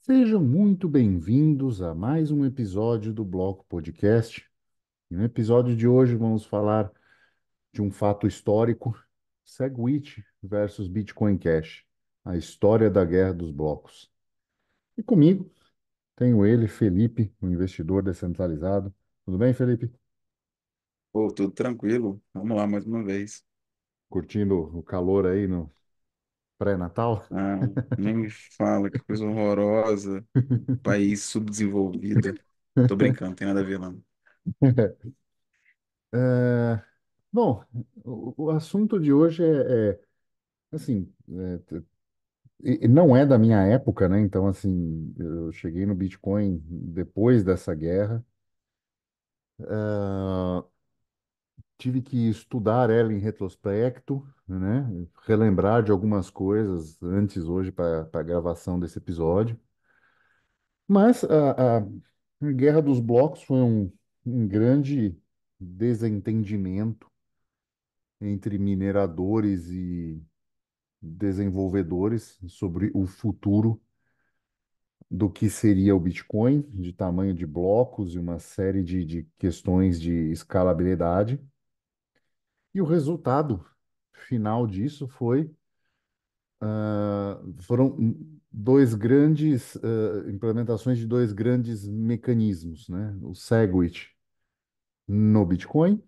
Sejam muito bem-vindos a mais um episódio do Bloco Podcast. E no episódio de hoje vamos falar de um fato histórico, SegWit versus Bitcoin Cash, a história da guerra dos blocos. E comigo tenho ele, Felipe, um investidor descentralizado. Tudo bem, Felipe? Pô, tudo tranquilo. Vamos lá mais uma vez. Curtindo o calor aí no pré-natal? Ah, nem me fala, que coisa horrorosa. País subdesenvolvido. Tô brincando, tem nada a ver não. É, bom, o assunto de hoje assim, e não é da minha época, né? Então, assim, eu cheguei no Bitcoin depois dessa guerra. Ah, tive que estudar ela em retrospecto, né? Relembrar de algumas coisas antes hoje para a gravação desse episódio. Mas a Guerra dos Blocos foi um grande desentendimento entre mineradores e desenvolvedores sobre o futuro do que seria o Bitcoin, de tamanho de blocos e uma série de questões de escalabilidade. E o resultado final disso foram dois grandes implementações de dois grandes mecanismos, né? O SegWit no Bitcoin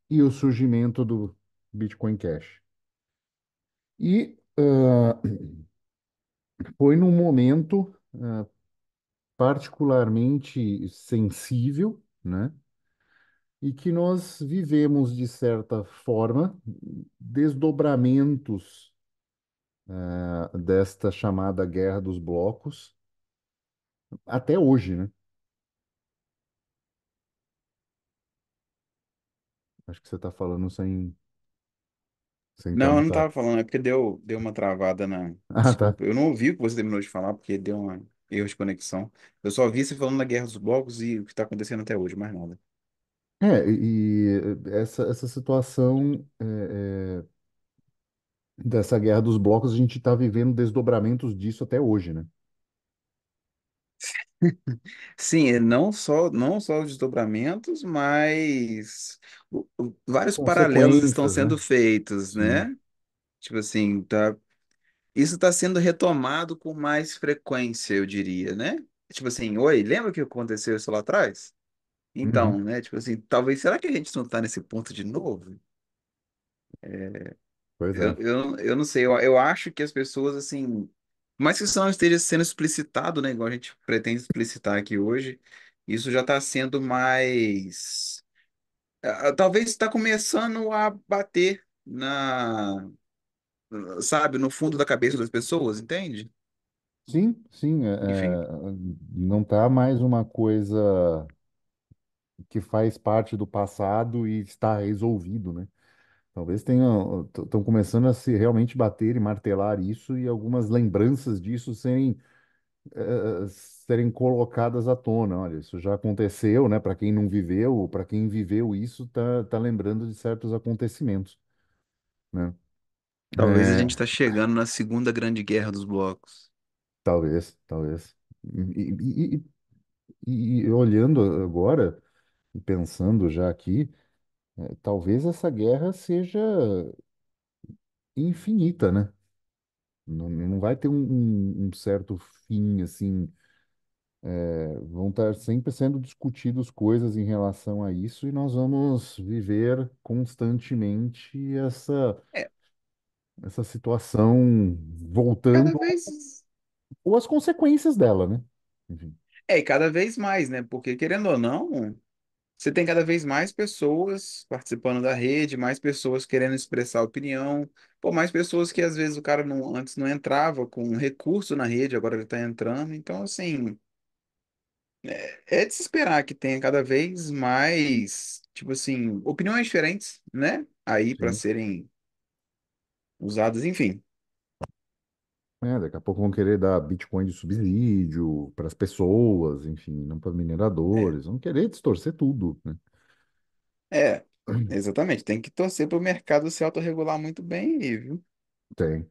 e o surgimento do Bitcoin Cash. E foi num momento particularmente sensível, né? E que nós vivemos, de certa forma, desdobramentos desta chamada Guerra dos Blocos até hoje, né? Acho que você está falando sem estar Não, eu no não tá. tava falando, é porque deu uma travada na. Ah, tá. Desculpa, eu não ouvi o que você terminou de falar, porque deu um erro de conexão. Eu só vi você falando da Guerra dos Blocos e o que tá acontecendo até hoje, mais nada. Essa situação dessa Guerra dos Blocos, a gente está vivendo desdobramentos disso até hoje, né? Sim, não só os desdobramentos, mas vários paralelos estão Consequências, sendo né? feitos, Sim. né? Tipo assim, isso está sendo retomado com mais frequência, eu diria, né? Tipo assim, oi, lembra o que aconteceu isso lá atrás? Uhum. Então, né? Tipo assim, talvez, será que a gente não está nesse ponto de novo? Pois Eu, é. eu não sei, eu acho que as pessoas, assim, por mais que isso não esteja sendo explicitado, né? Igual a gente pretende explicitar aqui hoje, isso já está sendo mais. Talvez está começando a bater sabe, no fundo da cabeça das pessoas, entende? Sim, sim. Enfim. Não está mais uma coisa que faz parte do passado e está resolvido, né? Talvez tenham, estão começando a se realmente bater e martelar isso e algumas lembranças disso serem colocadas à tona. Olha, isso já aconteceu, né? Para quem não viveu, para quem viveu isso, tá lembrando de certos acontecimentos, né? Talvez a gente está chegando na Segunda Grande Guerra dos Blocos. Talvez, talvez. E, e- e olhando agora e pensando já aqui, talvez essa guerra seja infinita, né? Não vai ter um certo fim, assim. Vão estar sempre sendo discutidos coisas em relação a isso e nós vamos viver constantemente É, essa situação cada voltando vez. ou as consequências dela, né? Enfim. E cada vez mais, né? Porque, querendo ou não, você tem cada vez mais pessoas participando da rede, mais pessoas querendo expressar opinião, pô, mais pessoas que às vezes o cara antes não entrava com recurso na rede, agora ele está entrando. Então, assim, é de se esperar que tenha cada vez mais, tipo assim, opiniões diferentes, né? Aí para Sim. serem usadas, enfim. Daqui a pouco vão querer dar Bitcoin de subsídio para as pessoas, enfim, não para É, mineradores, vão querer distorcer tudo, né? é, exatamente. Tem que torcer para o mercado se autorregular muito bem aí, viu? Tem.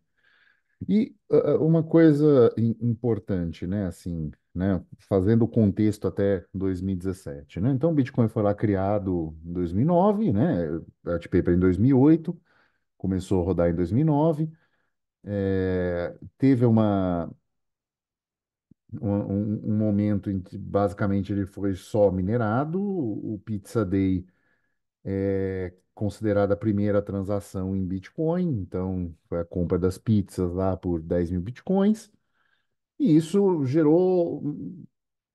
E uma coisa importante, né, assim, né, fazendo o contexto até 2017, né? Então, o Bitcoin foi lá criado em 2009, né? A White Paper em 2008, começou a rodar em 2009, teve um momento em que basicamente ele foi só minerado, o Pizza Day é considerada a primeira transação em Bitcoin, então foi a compra das pizzas lá por 10 mil Bitcoins. E isso gerou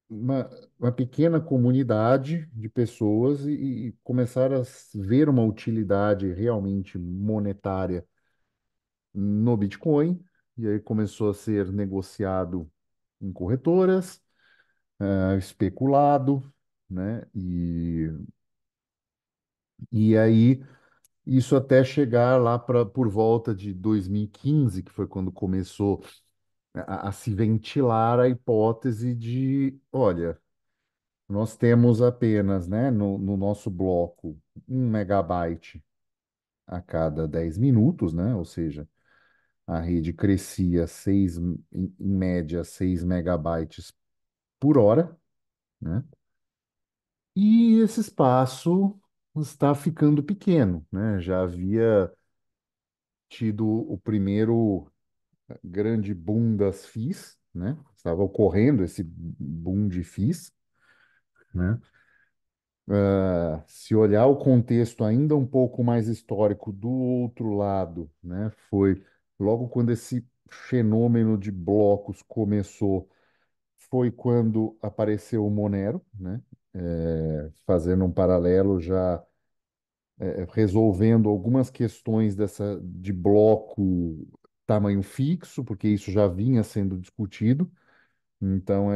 uma, uma pequena comunidade de pessoas e começaram a ver uma utilidade realmente monetária no Bitcoin. E aí começou a ser negociado em corretoras, especulado, né? E aí isso até chegar lá por volta de 2015, que foi quando começou a se ventilar a hipótese de, olha, nós temos apenas, né, no nosso bloco, 1 megabyte a cada 10 minutos, né? Ou seja, a rede crescia em média 6 megabytes por hora, né? E esse espaço está ficando pequeno, né? Já havia tido o primeiro grande boom das FIIs, né? Estava ocorrendo esse boom de FIIs, né? Se olhar o contexto ainda um pouco mais histórico do outro lado, né, foi logo quando esse fenômeno de blocos começou, foi quando apareceu o Monero, né, fazendo um paralelo já, resolvendo algumas questões dessa de bloco tamanho fixo, porque isso já vinha sendo discutido. Então,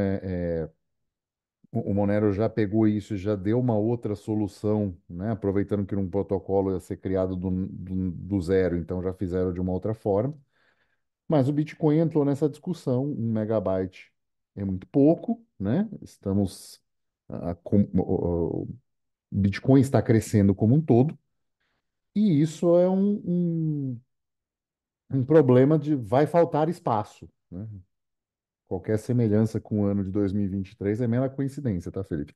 o Monero já pegou isso e já deu uma outra solução, né? Aproveitando que um protocolo ia ser criado do zero, então já fizeram de uma outra forma. Mas o Bitcoin entrou nessa discussão, 1 megabyte é muito pouco, né? Estamos, o Bitcoin está crescendo como um todo, e isso é um problema de vai faltar espaço, né? Qualquer semelhança com o ano de 2023 é mera coincidência, tá, Felipe?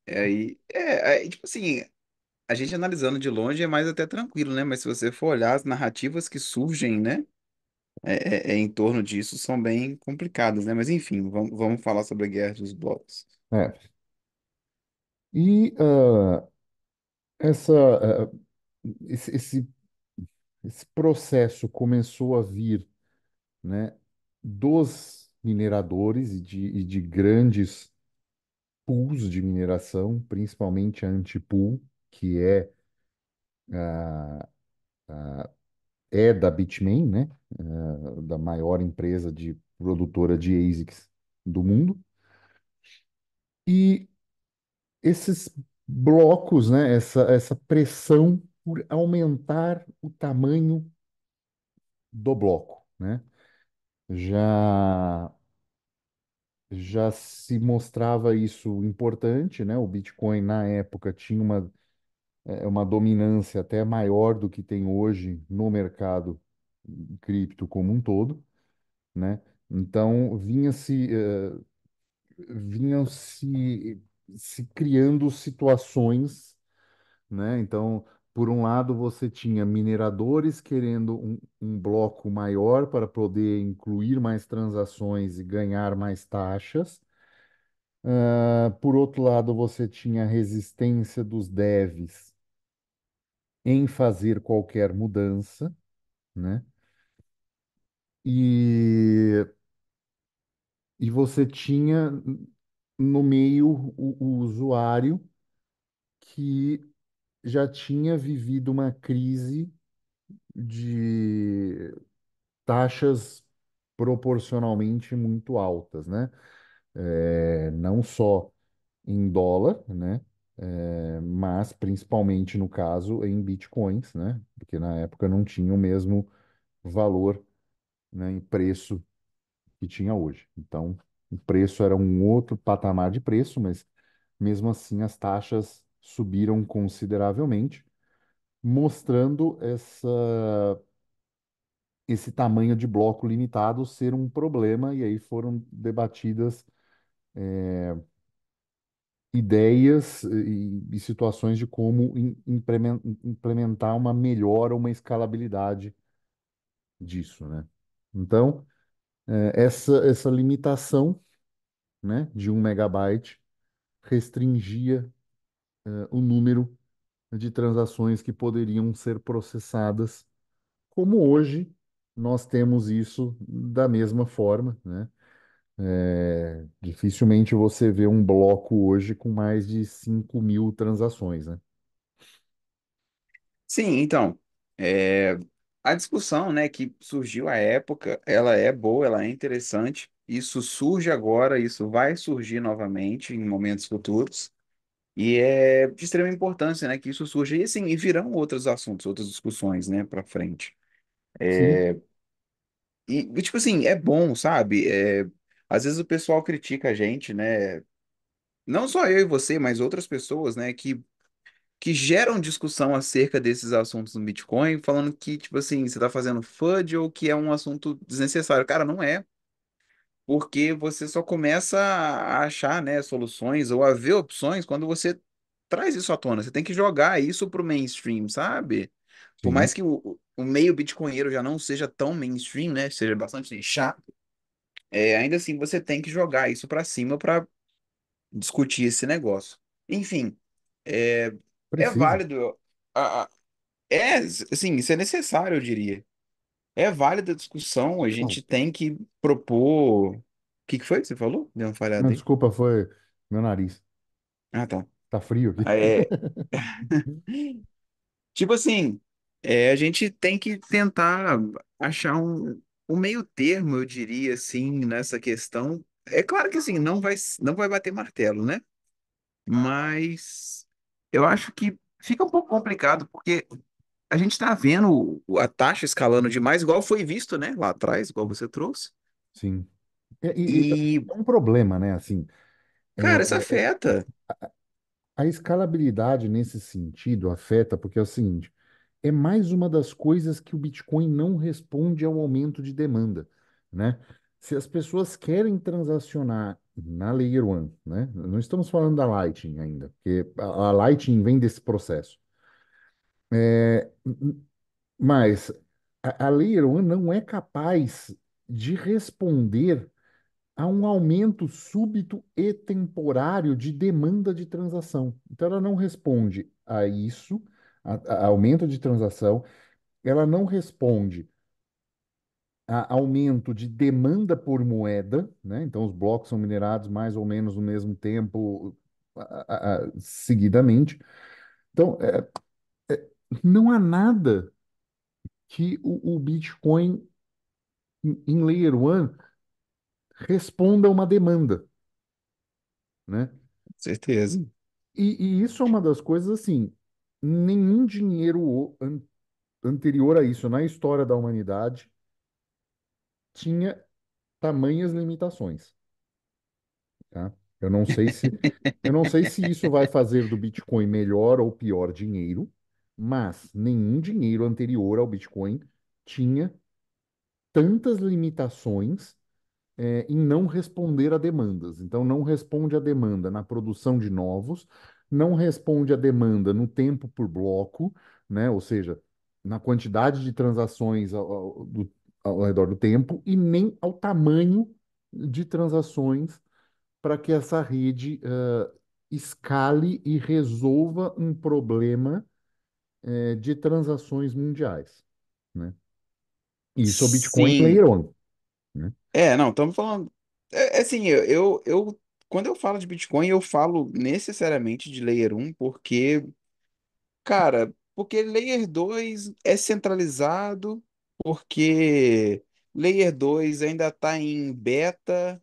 É, tipo assim, a gente analisando de longe é mais até tranquilo, né? Mas se você for olhar as narrativas que surgem, né? Em torno disso são bem complicadas, né? Mas enfim, vamos falar sobre a Guerra dos Blocos. É. E essa, ah, esse, esse, esse processo começou a vir, né, dos mineradores e de grandes pools de mineração, principalmente a Antipool, que ah, é da Bitmain, né, da maior empresa de produtora de ASICs do mundo. E esses blocos, né, essa pressão por aumentar o tamanho do bloco, né? Já já se mostrava isso importante, né? O Bitcoin na época tinha uma dominância até maior do que tem hoje no mercado cripto como um todo, né? Então vinham se criando situações, né? Então, por um lado, você tinha mineradores querendo um bloco maior para poder incluir mais transações e ganhar mais taxas. Por outro lado, você tinha a resistência dos devs em fazer qualquer mudança, né? E, e você tinha no meio o usuário que já tinha vivido uma crise de taxas proporcionalmente muito altas, né? Não só em dólar, né? Mas principalmente no caso em bitcoins, né? Porque na época não tinha o mesmo valor, né, em preço que tinha hoje. Então, o preço era um outro patamar de preço, mas mesmo assim as taxas subiram consideravelmente, mostrando esse tamanho de bloco limitado ser um problema, e aí foram debatidas ideias e situações de como implementar uma melhora, uma escalabilidade disso, né? Então, essa limitação, né, de 1 megabyte restringia, o número de transações que poderiam ser processadas, como hoje nós temos isso da mesma forma, né? Dificilmente você vê um bloco hoje com mais de 5.000 transações, né? Sim, então, é, a discussão, né, que surgiu à época, ela é boa, ela é interessante. Isso surge agora, isso vai surgir novamente em momentos futuros. E é de extrema importância, né, que isso surja. E assim, e virão outros assuntos, outras discussões, né, para frente. Sim, Tipo assim, é bom, sabe? Às vezes o pessoal critica a gente, né? Não só eu e você, mas outras pessoas, né, que geram discussão acerca desses assuntos no Bitcoin, falando que, tipo assim, você tá fazendo FUD ou que é um assunto desnecessário. Cara, não é, porque você só começa a achar, né, soluções ou a ver opções quando você traz isso à tona. Você tem que jogar isso pro mainstream, sabe? Por sim, mais que o meio bitcoinheiro já não seja tão mainstream, né, seja bastante chato, ainda assim você tem que jogar isso pra cima pra discutir esse negócio. Enfim, é, é precisa. válido. Assim, isso é necessário, eu diria. É válida a discussão, a Bom, gente tem que propor. O que que foi que você falou? Deu uma falhada não, aí. desculpa, foi meu nariz. Ah, tá. Tá frio aqui. É, tipo assim, a gente tem que tentar achar um meio termo, eu diria, assim, nessa questão. É claro que assim, não vai bater martelo, né? Mas eu acho que fica um pouco complicado, porque a gente está vendo a taxa escalando demais, igual foi visto, né, lá atrás, igual você trouxe. Sim. E E, é um problema, né? Assim, cara, isso é, afeta. a escalabilidade nesse sentido afeta, porque é o seguinte, é mais uma das coisas que o Bitcoin não responde ao aumento de demanda, né? Se as pessoas querem transacionar na Layer 1, né? Não estamos falando da Lightning ainda, porque a Lightning vem desse processo. Mas a Layer 1 não é capaz de responder a um aumento súbito e temporário de demanda de transação. Então, ela não responde a isso, a aumento de transação, ela não responde a aumento de demanda por moeda, né? Então, os blocos são minerados mais ou menos no mesmo tempo, seguidamente. Então, não há nada que o Bitcoin em Layer 1 responda a uma demanda, né? Certeza. E isso é uma das coisas assim, nenhum dinheiro anterior a isso na história da humanidade tinha tamanhas limitações, tá? Eu não sei se isso vai fazer do Bitcoin melhor ou pior dinheiro, mas nenhum dinheiro anterior ao Bitcoin tinha tantas limitações, em não responder a demandas. Então, não responde a demanda na produção de novos, não responde a demanda no tempo por bloco, né? Ou seja, na quantidade de transações ao redor do tempo, e nem ao tamanho de transações para que essa rede escale e resolva um problema de transações mundiais, né? Isso é o Bitcoin Sim. Layer 1, né? Não, estamos falando. Assim, quando eu falo de Bitcoin, eu falo necessariamente de Layer 1, porque, cara, porque Layer 2 é centralizado, porque Layer 2 ainda está em beta.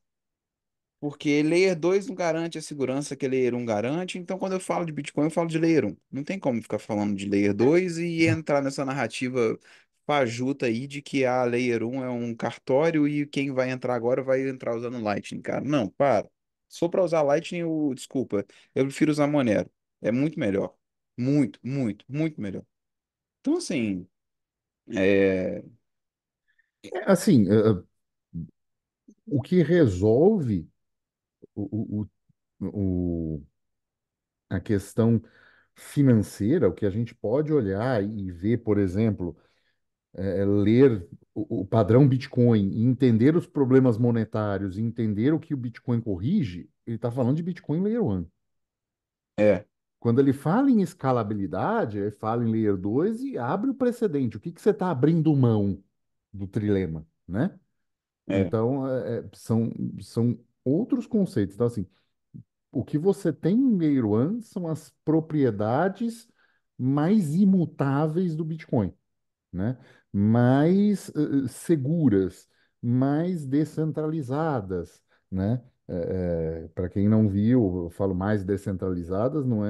Porque Layer 2 não garante a segurança que Layer 1 garante, então quando eu falo de Bitcoin, eu falo de Layer 1. Não tem como ficar falando de Layer 2 e entrar nessa narrativa fajuta aí de que a Layer 1 é um cartório e quem vai entrar agora vai entrar usando Lightning, cara. Não, para. Se for para usar Lightning, desculpa, eu prefiro usar Monero. É muito melhor. Muito, muito, muito melhor. Então, assim, é, Assim, o que resolve o, o, a questão financeira, o que a gente pode olhar e ver, por exemplo, ler o padrão Bitcoin e entender os problemas monetários, e entender o que o Bitcoin corrige, ele está falando de Bitcoin Layer 1. é, Quando ele fala em escalabilidade, ele fala em Layer 2 e abre o precedente. O que que você está abrindo mão do trilema, né? é, Então, são outros conceitos. Então, assim, o que você tem em Layer 1 são as propriedades mais imutáveis do Bitcoin, né? Mais seguras, mais descentralizadas, né? Para quem não viu, eu falo mais descentralizadas, não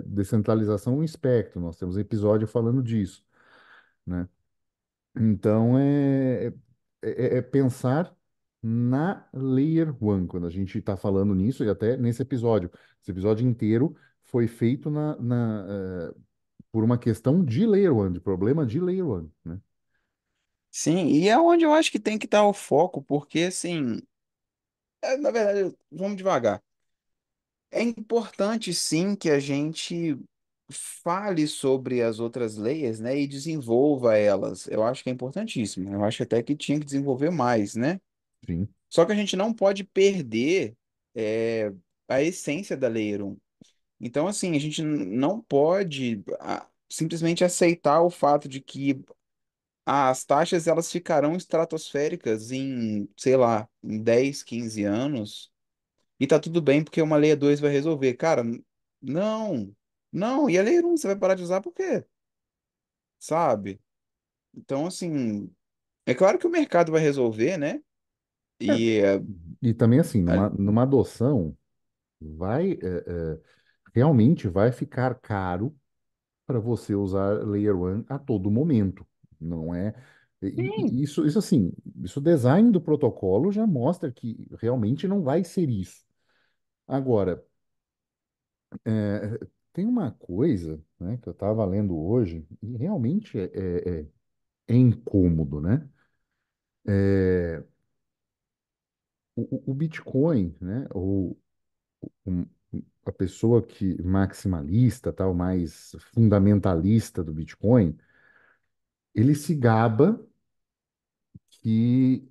descentralização é um espectro. Nós temos um episódio falando disso, né? Então é pensar na Layer 1 quando a gente está falando nisso, e até nesse episódio. Esse episódio inteiro foi feito por uma questão de Layer 1, de problema de Layer 1, né? sim, e é onde eu acho que tem que estar o foco, porque, assim, na verdade, vamos devagar. É importante, sim, que a gente fale sobre as outras leis, né, e desenvolva elas. Eu acho que é importantíssimo. Eu acho até que tinha que desenvolver mais, né? Sim. Só que a gente não pode perder é, a essência da Lei Erum. Então, assim, a gente não pode simplesmente aceitar o fato de que as taxas elas ficarão estratosféricas em, sei lá, em 10, 15 anos. E tá tudo bem porque uma Lei 2 vai resolver. Cara, não. Não, e a Lei 1 você vai parar de usar por quê? Sabe? Então, assim, é claro que o mercado vai resolver, né? É, E e também, assim, a- numa adoção, realmente vai ficar caro para você usar Layer 1 a todo momento. Não é. sim, Isso assim, isso o design do protocolo já mostra que realmente não vai ser isso. Agora, tem uma coisa, né, que eu estava lendo hoje, e realmente é incômodo, né? O Bitcoin, né, ou um- a pessoa que maximalista, tal, mais fundamentalista do Bitcoin, ele se gaba que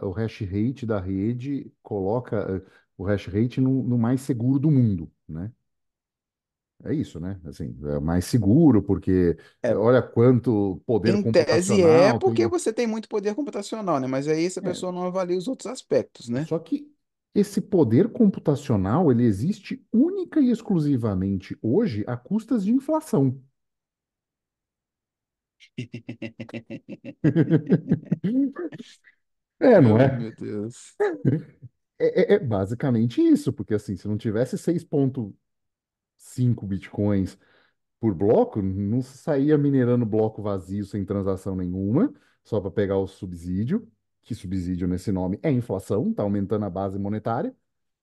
o hash rate da rede coloca o hash rate no mais seguro do mundo, né? É isso, né? Assim, é mais seguro porque é, olha quanto poder em tese é computacional porque tem. você tem muito poder computacional, né? Mas aí essa É, pessoa não avalia os outros aspectos, né? só que esse poder computacional ele existe única e exclusivamente hoje a custas de inflação. Não Oh, é? meu Deus. É basicamente isso, porque assim, se não tivesse 6,5 bitcoins por bloco, não saía minerando bloco vazio sem transação nenhuma, só para pegar o subsídio, que subsídio nesse nome é inflação, está aumentando a base monetária,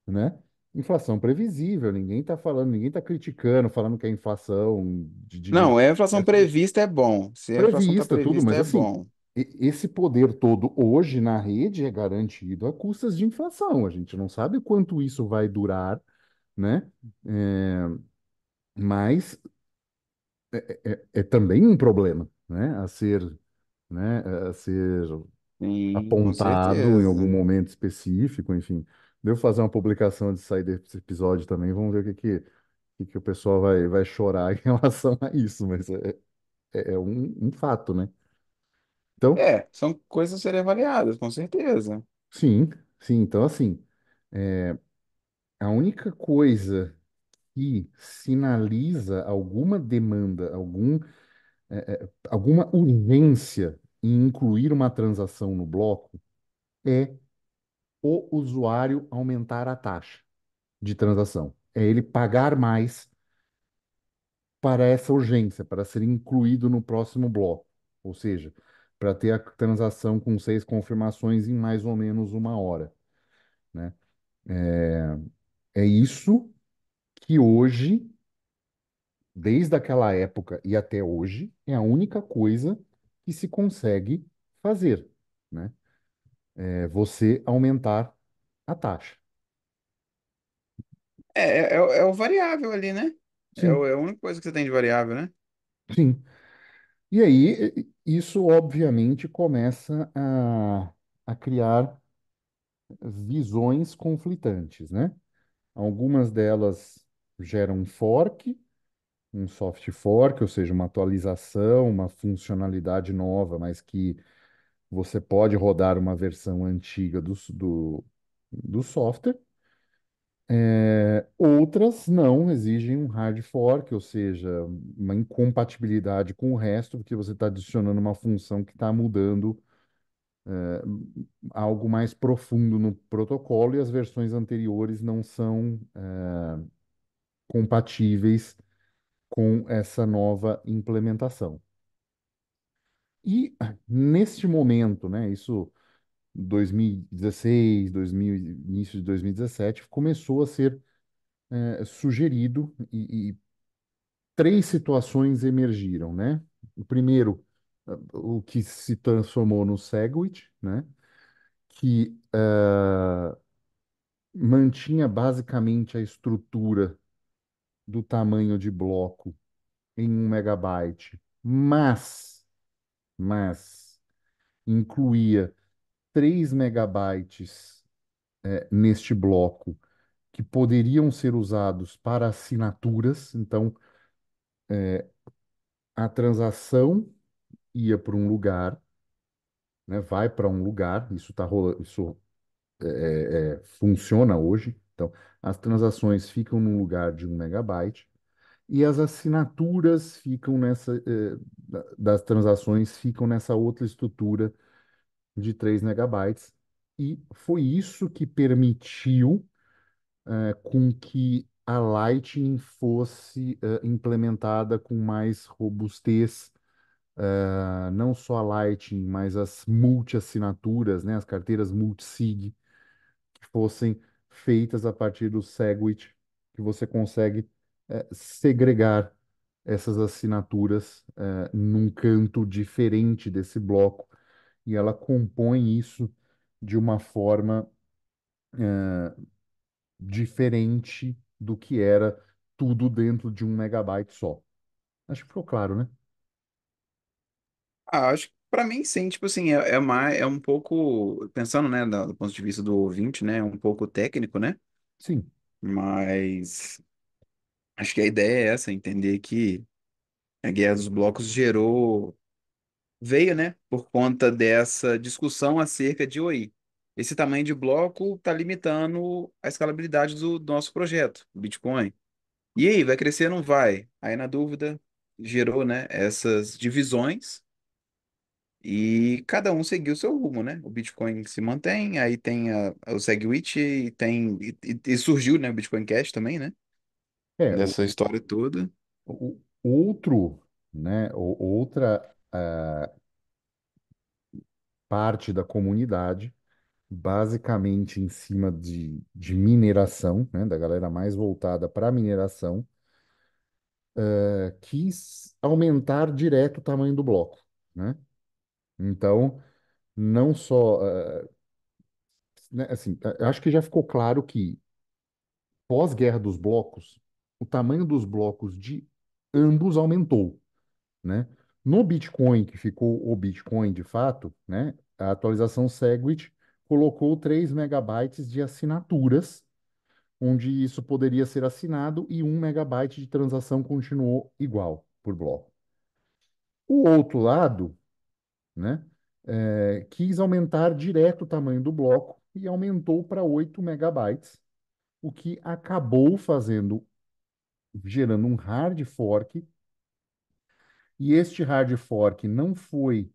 né? Inflação previsível, ninguém está falando, ninguém está criticando, falando que é inflação Não, a inflação prevista é bom. Se a inflação está prevista, tudo, prevista, mas é assim, bom. esse poder todo hoje na rede é garantido a custas de inflação. A gente não sabe quanto isso vai durar, né? É, mas é também um problema, né? A ser Sim, com apontado em algum certeza. momento específico, enfim. Devo fazer uma publicação de sair desse episódio também, vamos ver o que que o pessoal vai chorar em relação a isso, mas é um fato, né? Então, É, são coisas a serem avaliadas, com certeza. sim, sim. Então, assim, a única coisa que sinaliza alguma demanda, alguma urgência em incluir uma transação no bloco é o usuário aumentar a taxa de transação. É ele pagar mais para essa urgência, para ser incluído no próximo bloco. Ou seja, para ter a transação com 6 confirmações em mais ou menos uma hora, né? É isso que hoje desde aquela época e até hoje, é a única coisa que se consegue fazer, né? É você aumentar a taxa. É o variável ali, né? Sim, É a única coisa que você tem de variável, né? sim. E aí, isso obviamente começa a criar visões conflitantes, né? Algumas delas geram um fork, um soft fork, ou seja, uma atualização, uma funcionalidade nova, mas que você pode rodar uma versão antiga do software. Outras não, exigem um hard fork, ou seja, uma incompatibilidade com o resto, porque você está adicionando uma função que está mudando algo mais profundo no protocolo e as versões anteriores não são compatíveis com essa nova implementação. E neste momento, né, isso 2016, 2000, início de 2017, começou a ser sugerido e três situações emergiram, né? O primeiro, o que se transformou no Segwit, né? Que mantinha basicamente a estrutura do tamanho de bloco em 1 megabyte, mas incluía 3 megabytes neste bloco que poderiam ser usados para assinaturas. Então, a transação ia para um lugar, né, vai para um lugar, isso tá rolando, isso funciona hoje. Então, as transações ficam num lugar de 1 megabyte e as assinaturas ficam das transações ficam nessa outra estrutura de 3 megabytes. E foi isso que permitiu com que a Lightning fosse implementada com mais robustez, não só a Lightning, mas as multi-assinaturas, né, as carteiras multisig, que fossem feitas a partir do Segwit, que você consegue segregar essas assinaturas num canto diferente desse bloco, e ela compõe isso de uma forma diferente do que era tudo dentro de 1 megabyte só. Acho que ficou claro, né? Ah, acho que pra mim sim, tipo assim, é um pouco, pensando, né, do ponto de vista do ouvinte, né, um pouco técnico, né? Sim. Mas acho que a ideia é essa, entender que a Guerra dos Blocos veio, né, por conta dessa discussão acerca de, oi, esse tamanho de bloco está limitando a escalabilidade do nosso projeto, o Bitcoin. E aí, vai crescer ou não vai? Aí, na dúvida, gerou, né, essas divisões e cada um seguiu o seu rumo, né? O Bitcoin se mantém, aí tem o SegWit e surgiu, né, o Bitcoin Cash também, né? É, Dessa história toda. outro, né, outra parte da comunidade, basicamente em cima de mineração, né, da galera mais voltada para mineração, quis aumentar direto o tamanho do bloco, né? Então, não só, né, assim, eu acho que já ficou claro que pós-guerra dos blocos, o tamanho dos blocos de ambos aumentou, né? No Bitcoin, que ficou o Bitcoin de fato, né? A atualização Segwit colocou 3 megabytes de assinaturas, onde isso poderia ser assinado e 1 megabyte de transação continuou igual por bloco. O outro lado, né, quis aumentar direto o tamanho do bloco e aumentou para 8 megabytes, o que acabou gerando um hard fork. E este hard fork não foi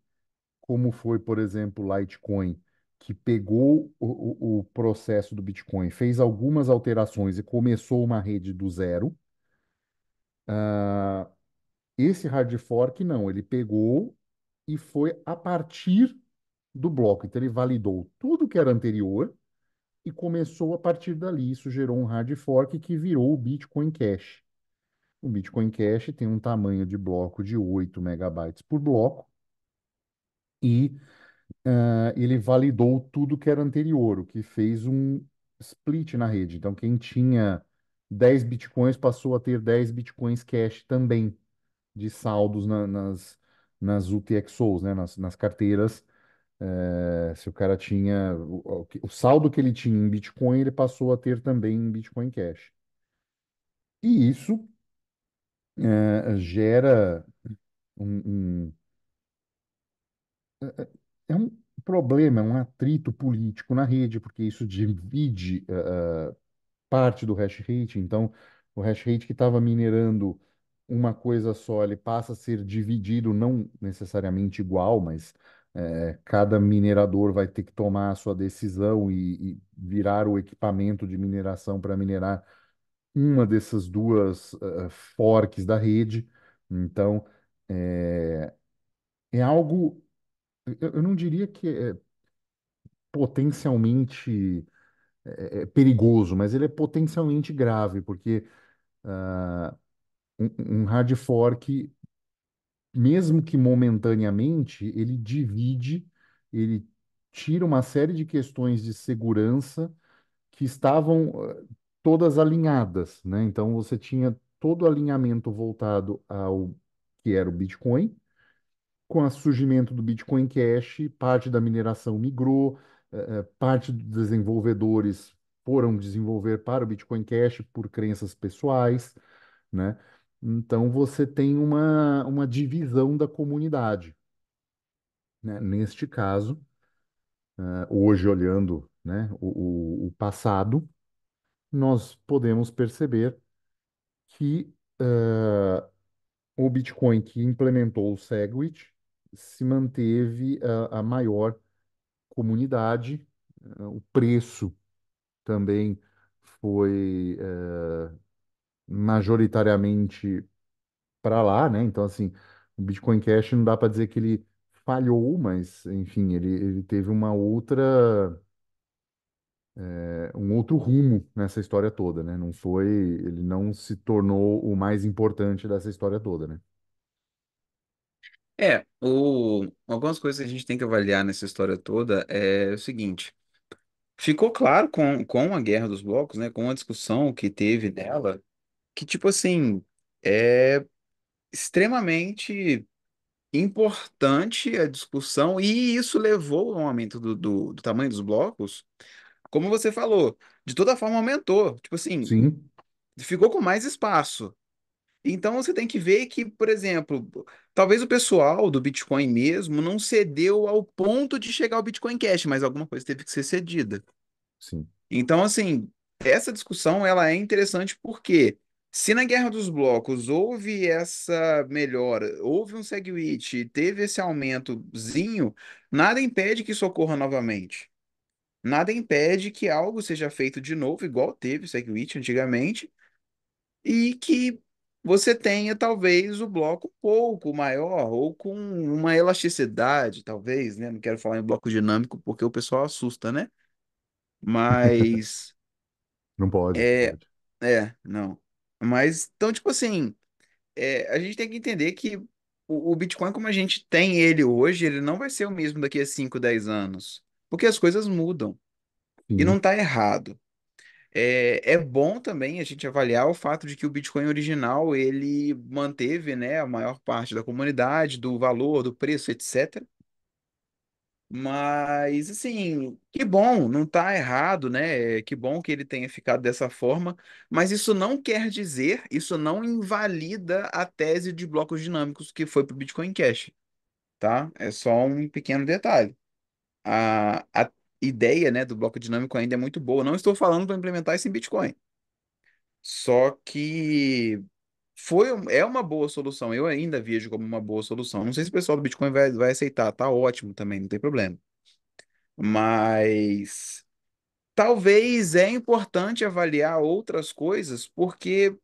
como foi, por exemplo, o Litecoin, que pegou o processo do Bitcoin, fez algumas alterações e começou uma rede do zero. Esse hard fork não, ele pegou e foi a partir do bloco. Então, ele validou tudo que era anterior e começou a partir dali. Isso gerou um hard fork que virou o Bitcoin Cash. O Bitcoin Cash tem um tamanho de bloco de 8 megabytes por bloco e ele validou tudo que era anterior, o que fez um split na rede. Então, quem tinha 10 bitcoins passou a ter 10 bitcoins cash também, de saldos nas UTXOs, né, nas carteiras. Se o cara tinha o saldo que ele tinha em Bitcoin, ele passou a ter também em Bitcoin Cash. E isso gera um, é um problema, é um atrito político na rede, porque isso divide parte do hash rate. Então, o hash rate que estava minerando uma coisa só, ele passa a ser dividido, não necessariamente igual, mas cada minerador vai ter que tomar a sua decisão e virar o equipamento de mineração para minerar uma dessas duas forks da rede. Então, é, é algo, eu não diria que é potencialmente perigoso, mas ele é potencialmente grave, porque ah, um hard fork, mesmo que momentaneamente, ele divide, ele tira uma série de questões de segurança que estavam todas alinhadas, né? Então você tinha todo o alinhamento voltado ao que era o Bitcoin. Com o surgimento do Bitcoin Cash, parte da mineração migrou, parte dos desenvolvedores foram desenvolver para o Bitcoin Cash por crenças pessoais, né? Então você tem uma divisão da comunidade, né? Neste caso, hoje olhando, né, o passado, nós podemos perceber que o Bitcoin que implementou o SegWit se manteve a maior comunidade, o preço também foi majoritariamente para lá, né? Então, assim, o Bitcoin Cash não dá para dizer que ele falhou, mas, enfim, ele teve um outro rumo nessa história toda, né? Não foi, ele não se tornou o mais importante dessa história toda, né? Algumas coisas que a gente tem que avaliar nessa história toda é o seguinte: ficou claro com a Guerra dos Blocos, né, com a discussão que teve nela, que, tipo assim, é extremamente importante a discussão, e isso levou ao aumento do tamanho dos blocos, como você falou, de toda forma aumentou. Tipo assim, Sim, ficou com mais espaço. Então você tem que ver que, por exemplo, talvez o pessoal do Bitcoin mesmo não cedeu ao ponto de chegar ao Bitcoin Cash, mas alguma coisa teve que ser cedida. sim, Então, assim, essa discussão ela é interessante porque se na Guerra dos Blocos houve essa melhora, houve um SegWit, teve esse aumentozinho, nada impede que isso ocorra novamente. Nada impede que algo seja feito de novo, igual teve o SegWit antigamente, e que você tenha talvez o bloco um pouco maior ou com uma elasticidade, talvez, né? Não quero falar em bloco dinâmico porque o pessoal assusta, né? Mas não pode, é, pode. não. Mas então, tipo assim, a gente tem que entender que o Bitcoin, como a gente tem ele hoje, ele não vai ser o mesmo daqui a 5 10 anos, porque as coisas mudam e não Sim, está errado. É bom também a gente avaliar o fato de que o Bitcoin original ele manteve, né, a maior parte da comunidade, do valor, do preço, etc. Mas assim, que bom, não está errado, né? Que bom que ele tenha ficado dessa forma, mas isso não quer dizer, isso não invalida a tese de blocos dinâmicos que foi para o Bitcoin Cash, tá? É só um pequeno detalhe. A ideia, né, do bloco dinâmico ainda é muito boa. Não estou falando para implementar isso em Bitcoin. Só que é uma boa solução. Eu ainda vejo como uma boa solução. Não sei se o pessoal do Bitcoin vai aceitar. Tá ótimo também, não tem problema. Mas talvez é importante avaliar outras coisas, porque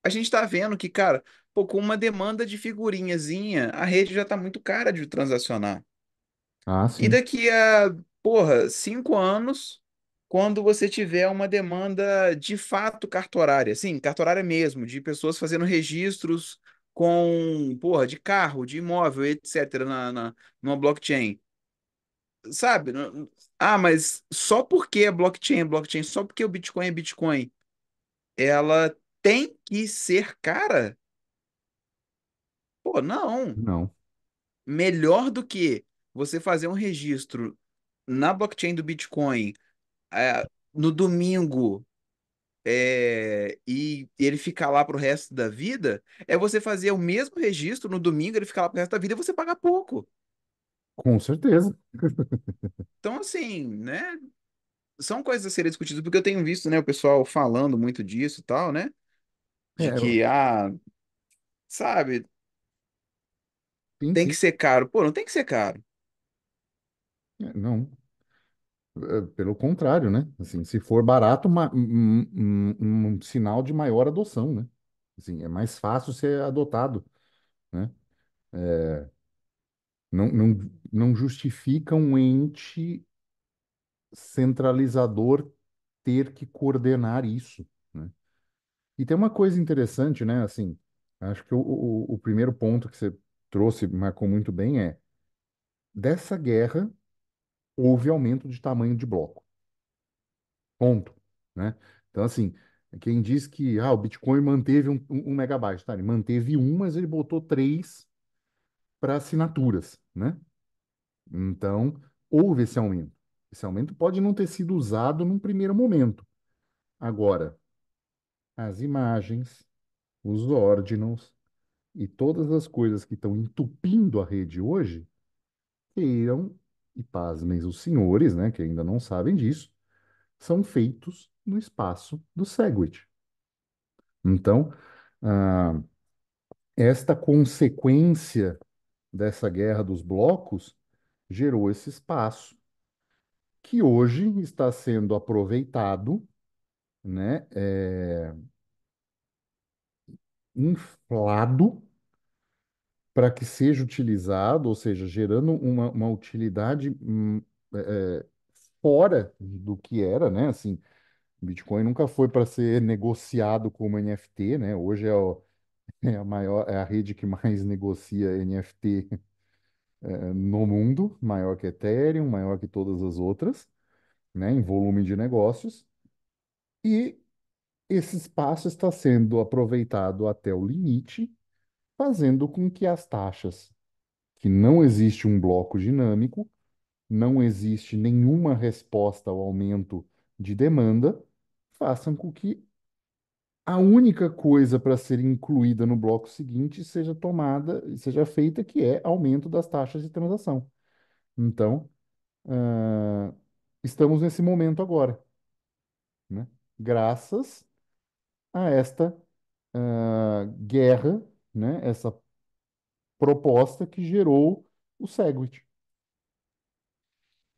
a gente está vendo que, cara, pô, com uma demanda de figurinhazinha, a rede já está muito cara de transacionar. ah, E sim, daqui a, porra, 5 anos. quando você tiver uma demanda de fato cartorária, sim, cartorária mesmo, de pessoas fazendo registros com, porra, de carro, de imóvel, etc., numa blockchain. Sabe? Ah, mas só porque é blockchain, só porque o Bitcoin é Bitcoin, ela tem que ser cara? Pô, não. Não, Melhor do que você fazer um registro na blockchain do Bitcoin no domingo e ele ficar lá pro resto da vida, é você fazer o mesmo registro no domingo, ele ficar lá pro resto da vida e você pagar pouco. com certeza. Então, assim, né? São coisas a serem discutidas, porque eu tenho visto, né, o pessoal falando muito disso e tal, né? De É, que, sabe, sim, tem que sim. ser caro. Pô, não tem que ser caro. Não, pelo contrário, né? Assim, se for barato, um sinal de maior adoção, né? Assim, é mais fácil ser adotado, né? Não justifica um ente centralizador ter que coordenar isso, né? E tem uma coisa interessante, né? Assim, acho que o primeiro ponto que você trouxe, marcou muito bem, é dessa guerra houve aumento de tamanho de bloco. Ponto, né? Então, assim, quem diz que o Bitcoin manteve um megabyte, tá? Ele manteve um, mas ele botou três para assinaturas, né? Então, houve esse aumento. Esse aumento pode não ter sido usado num primeiro momento. Agora, as imagens, os ordinals e todas as coisas que estão entupindo a rede hoje, queiram, e pasmem os senhores, né, que ainda não sabem disso, são feitos no espaço do Segwit. Então, ah, esta consequência dessa guerra dos blocos gerou esse espaço que hoje está sendo aproveitado, né, inflado para que seja utilizado, ou seja, gerando uma utilidade é, é, fora do que era, né? Assim, Bitcoin nunca foi para ser negociado como NFT, né? Hoje é a maior, é a rede que mais negocia NFT no mundo, maior que Ethereum, maior que todas as outras, né? Em volume de negócios. E esse espaço está sendo aproveitado até o limite, fazendo com que as taxas, que não existe um bloco dinâmico, não existe nenhuma resposta ao aumento de demanda, façam com que a única coisa para ser incluída no bloco seguinte seja tomada, seja feita, que é aumento das taxas de transação. Então, ah, estamos nesse momento agora, né? Graças a esta guerra, né? Essa proposta que gerou o Segwit.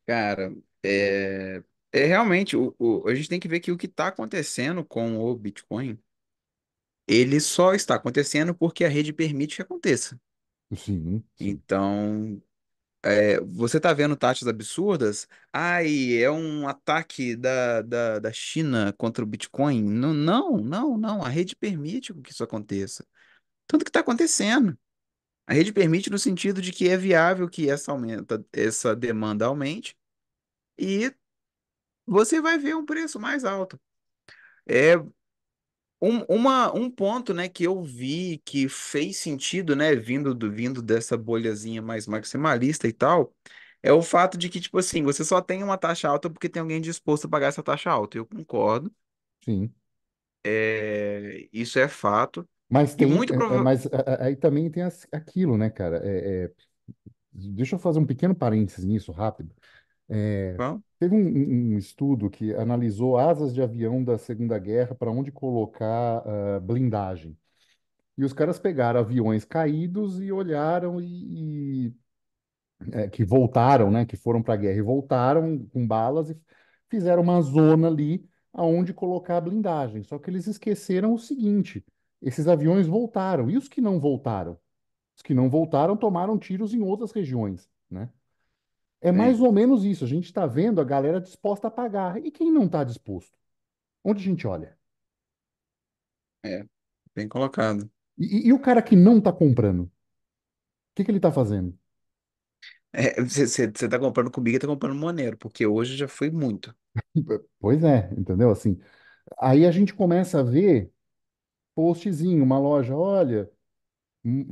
Cara, é realmente, a gente tem que ver que o que está acontecendo com o Bitcoin, ele só está acontecendo porque a rede permite que aconteça. Sim, sim, Então, você está vendo taxas absurdas? Ai, é um ataque da China contra o Bitcoin? Não, não, não, não. A rede permite que isso aconteça. Tanto que está acontecendo. A rede permite no sentido de que é viável que essa demanda aumente e você vai ver um preço mais alto. É um ponto, né, que eu vi que fez sentido, né, vindo dessa bolhazinha mais maximalista e tal, é o fato de que, tipo assim, você só tem uma taxa alta porque tem alguém disposto a pagar essa taxa alta. Eu concordo, sim. isso é fato. Mas E tem, muito provavelmente. mas aí também tem aquilo, né, cara? Deixa eu fazer um pequeno parênteses nisso, rápido. Teve um estudo que analisou asas de avião da Segunda Guerra para onde colocar blindagem. E os caras pegaram aviões caídos e olharam que voltaram, né, que foram para a guerra e voltaram com balas e fizeram uma zona ali aonde colocar a blindagem. Só que eles esqueceram o seguinte: esses aviões voltaram. E os que não voltaram? Os que não voltaram tomaram tiros em outras regiões, né? É mais sim, ou menos isso. A gente está vendo a galera disposta a pagar. E quem não está disposto? Onde a gente olha? é, bem colocado. E o cara que não está comprando? O que ele está fazendo? É, você tá comprando comigo e tá comprando Monero, porque hoje já foi muito. Pois é, entendeu? Assim, aí a gente começa a ver postzinho, uma loja, olha,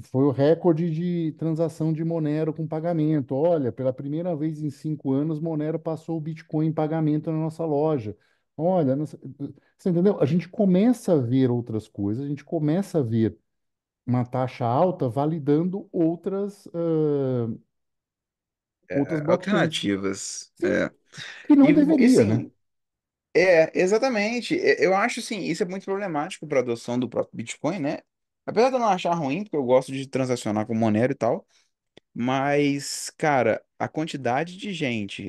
foi o recorde de transação de Monero com pagamento. Olha, pela primeira vez em 5 anos, Monero passou o Bitcoin em pagamento na nossa loja. Olha, você entendeu? A gente começa a ver outras coisas, a gente começa a ver uma taxa alta validando outras blockchains. Alternativas. Sim, que não E deveria, né? assim, exatamente. Eu acho assim, isso é muito problemático para a adoção do próprio Bitcoin, né? Apesar de eu não achar ruim, porque eu gosto de transacionar com Monero e tal, mas, cara, a quantidade de gente,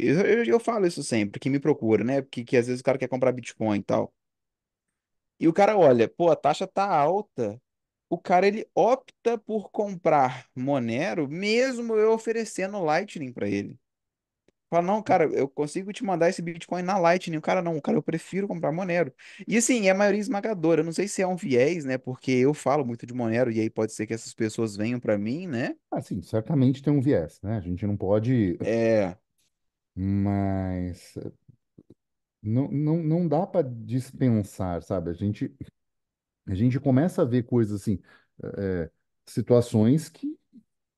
eu falo isso sempre, que me procura, né? Porque que às vezes o cara quer comprar Bitcoin e tal. E o cara olha, pô, a taxa tá alta. O cara ele opta por comprar Monero, mesmo eu oferecendo Lightning para ele. Fala, não, cara, eu consigo te mandar esse Bitcoin na Lightning. O cara, não, cara, eu prefiro comprar Monero. E assim, é a maioria esmagadora. Eu não sei se é um viés, né? Porque eu falo muito de Monero e aí pode ser que essas pessoas venham para mim, né? Assim, certamente tem um viés, né? A gente não pode, É, mas não dá para dispensar, sabe? A gente começa a ver coisas assim, é, situações que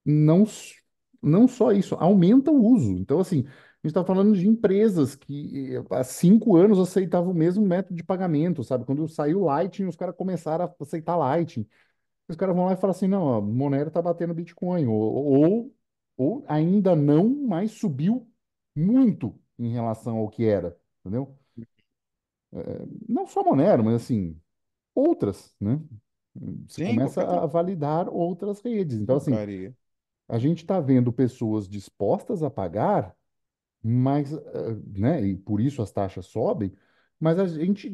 não, não só isso, aumenta o uso. Então, assim, a gente está falando de empresas que há 5 anos aceitavam o mesmo método de pagamento, sabe? Quando saiu o Lightning, os caras começaram a aceitar Lightning. Os caras vão lá e falam assim, não, ó, Monero está batendo Bitcoin, ou ainda não, mas subiu muito em relação ao que era, entendeu? Não só Monero, mas assim, outras, né? Você sim, começa qualquer outra a validar outras redes. Então, assim, porcaria. a gente está vendo pessoas dispostas a pagar, mas, né, e por isso as taxas sobem, mas a gente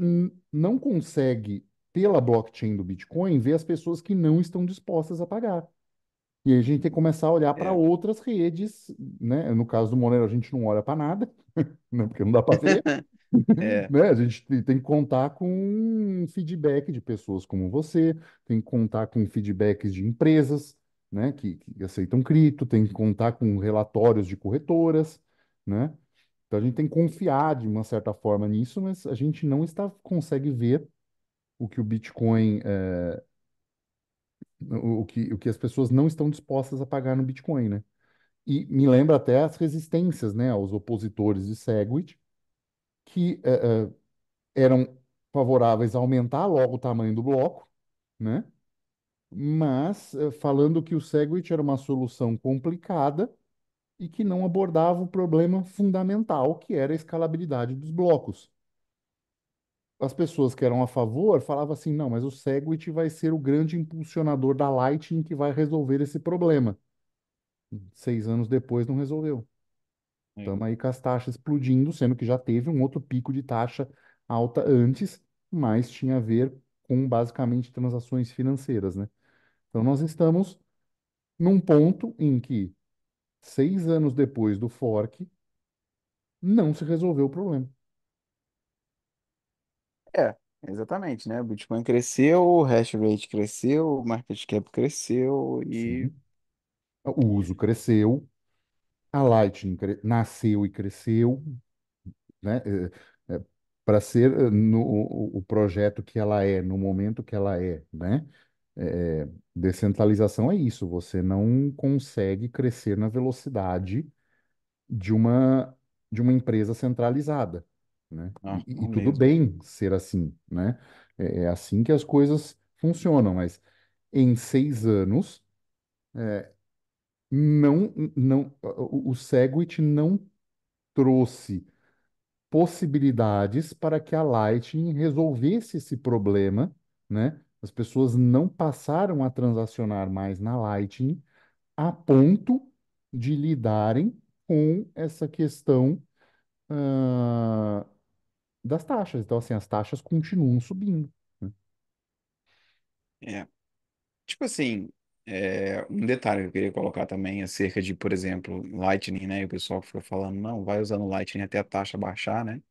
não consegue, pela blockchain do Bitcoin, ver as pessoas que não estão dispostas a pagar. E aí a gente tem que começar a olhar para É, outras redes, né? No caso do Monero, a gente não olha para nada, né? Porque não dá para ver. é, Né? A gente tem que contar com feedback de pessoas como você, tem que contar com feedbacks de empresas, né, que aceitam cripto, tem que contar com relatórios de corretoras, né? Então a gente tem que confiar de uma certa forma nisso, mas a gente não consegue ver o que o Bitcoin, o que as pessoas não estão dispostas a pagar no Bitcoin, né? E me lembra até as resistências, né, aos opositores de Segwit, que eram favoráveis a aumentar logo o tamanho do bloco, né? Mas falando que o Segwit era uma solução complicada e que não abordava o problema fundamental, que era a escalabilidade dos blocos. As pessoas que eram a favor falavam assim, não, mas o Segwit vai ser o grande impulsionador da Lightning que vai resolver esse problema. 6 anos depois não resolveu. é, Estamos aí com as taxas explodindo, sendo que já teve um outro pico de taxa alta antes, mas tinha a ver com basicamente transações financeiras, né? Então nós estamos num ponto em que 6 anos depois do fork não se resolveu o problema. exatamente, né? O Bitcoin cresceu, o hash rate cresceu, o market cap cresceu e Sim. O uso cresceu, a Lightning nasceu e cresceu, né? Para ser o projeto que ela é, no momento que ela é, né? Descentralização é isso, você não consegue crescer na velocidade de uma, de uma empresa centralizada, né? não, E não tudo mesmo. bem ser assim, né? É assim que as coisas funcionam, mas em 6 anos, o Segwit não trouxe possibilidades para que a Lightning resolvesse esse problema, né? As pessoas não passaram a transacionar mais na Lightning a ponto de lidarem com essa questão, ah, das taxas. Então, assim, as taxas continuam subindo, né? É. Tipo assim. Um detalhe que eu queria colocar também acerca de, por exemplo, Lightning, né? E o pessoal fica falando, não, vai usando Lightning até a taxa baixar, né?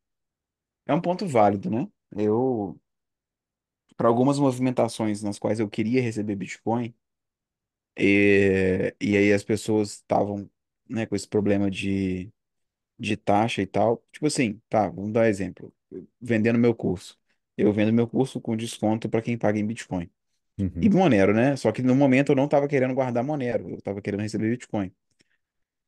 É um ponto válido, né? Para algumas movimentações nas quais eu queria receber Bitcoin, e aí as pessoas estavam, né, com esse problema de taxa e tal. Tipo assim, tá, vamos dar um exemplo. Vendendo meu curso. Eu vendo meu curso com desconto para quem paga em Bitcoin. E Uhum. Monero, né? Só que no momento eu não estava querendo guardar Monero, eu estava querendo receber Bitcoin.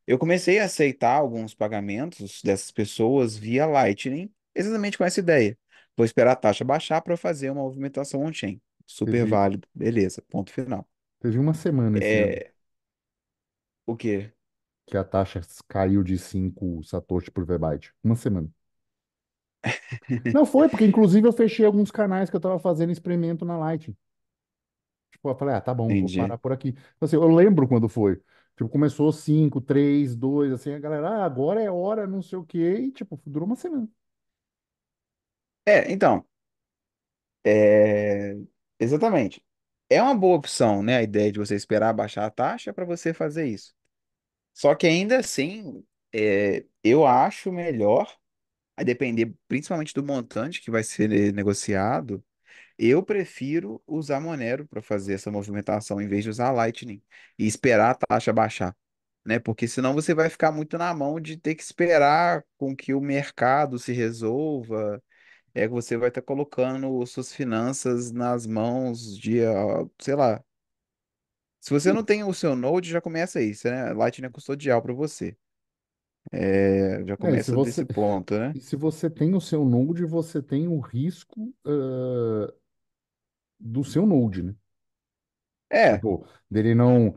Eu comecei a aceitar alguns pagamentos dessas pessoas via Lightning, exatamente com essa ideia. Vou esperar a taxa baixar para fazer uma movimentação on-chain. Super Teve, válido, beleza, ponto final. teve uma semana esse ano É, o quê? que a taxa caiu de 5 satoshi por V-byte. Uma semana. Não foi, porque inclusive eu fechei alguns canais que eu estava fazendo experimento na Light. Tipo, eu falei, ah, tá bom, vou Entendi. parar por aqui. Então, assim, eu lembro quando foi. Tipo, começou 5, 3, 2, assim, a galera, ah, agora é hora, não sei o quê, e tipo, durou uma semana. Então, é, exatamente. É uma boa opção, né? A ideia de você esperar baixar a taxa para você fazer isso. Só que ainda assim, eu acho melhor, a depender principalmente do montante que vai ser negociado, eu prefiro usar Monero para fazer essa movimentação em vez de usar Lightning e esperar a taxa baixar, né? Porque senão você vai ficar muito na mão de ter que esperar com que o mercado se resolva. É que você vai estar colocando suas finanças nas mãos de, sei lá. Se você não tem o seu Node, já começa isso, né? Lightning é custodial para você. Já É, e se começa você, desse ponto, né? e se você tem o seu Node, você tem o risco, do seu Node, né? É, Tipo, dele não,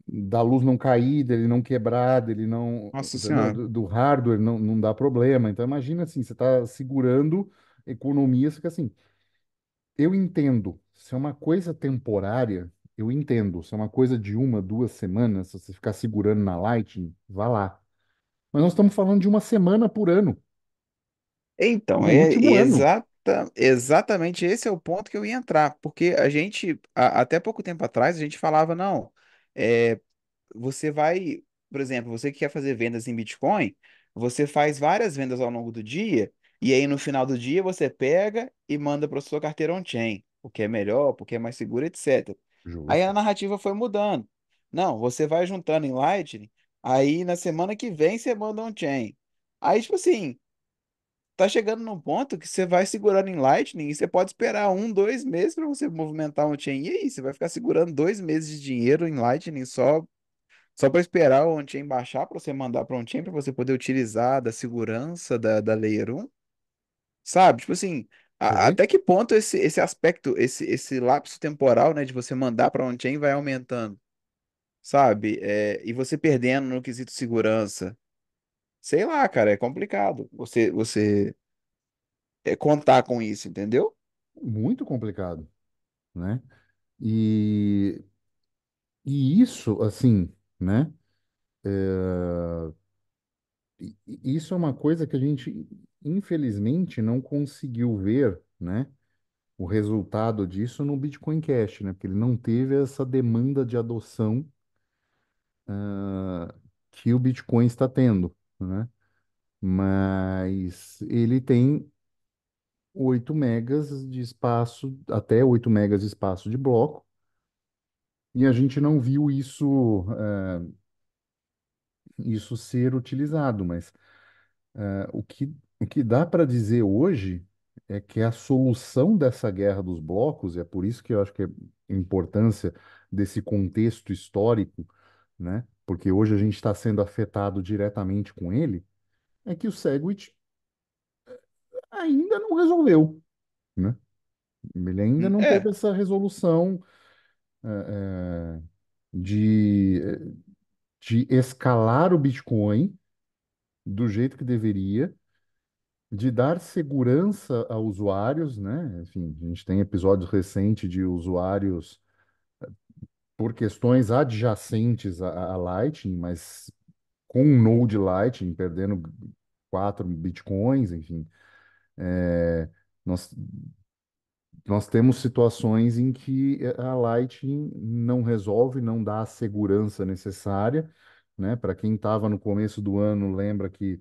da luz não cair, dele não quebrar, dele não, nossa entendeu? senhora. Do hardware não dá problema. Então, imagina assim, você está segurando economias que assim, eu entendo, se é uma coisa temporária, eu entendo. Se é uma coisa de uma, 2 semanas, se você ficar segurando na Lightning, vá lá. Mas nós estamos falando de uma semana por ano, Então, no último ano. exatamente esse é o ponto que eu ia entrar, porque a gente, até pouco tempo atrás, a gente falava, não, é, você vai, por exemplo, você que quer fazer vendas em Bitcoin, você faz várias vendas ao longo do dia, e aí no final do dia você pega e manda para sua carteira on-chain, o que é melhor, porque é mais seguro, etc. Aí a Justo. narrativa foi mudando. Não, você vai juntando em Lightning, aí na semana que vem você manda on-chain. Aí, tipo assim, tá chegando num ponto que você vai segurando em Lightning e você pode esperar 1, 2 meses para você movimentar um chain. E aí, você vai ficar segurando 2 meses de dinheiro em Lightning só para esperar o on-chain baixar para você mandar para on-chain para você poder utilizar da segurança da Layer 1, sabe? Tipo assim, Você vê? até que ponto esse aspecto, esse lapso temporal, né, de você mandar para on-chain vai aumentando, sabe? E você perdendo no quesito segurança. Sei lá, cara, é complicado você contar com isso, entendeu? Muito complicado, né? E, e isso, assim, né? Isso é uma coisa que a gente, infelizmente, não conseguiu ver, né? O resultado disso no Bitcoin Cash, né? Porque ele não teve essa demanda de adoção, que o Bitcoin está tendo, né? Mas ele tem 8 megas de espaço, até 8 megas de espaço de bloco, e a gente não viu isso ser utilizado, mas o que dá para dizer hoje é que a solução dessa guerra dos blocos, e é por isso que eu acho que é a importância desse contexto histórico, né? Porque hoje a gente está sendo afetado diretamente com ele, é que o Segwit ainda não resolveu, né? Ele ainda não teve É, essa resolução de, de escalar o Bitcoin do jeito que deveria, de dar segurança a usuários, né? Enfim, a gente tem episódios recentes de usuários por questões adjacentes a Lightning, mas com um node Lightning perdendo 4 bitcoins, enfim. É, nós nós temos situações em que a Lightning não resolve, não dá a segurança necessária, né? Para quem estava no começo do ano, lembra que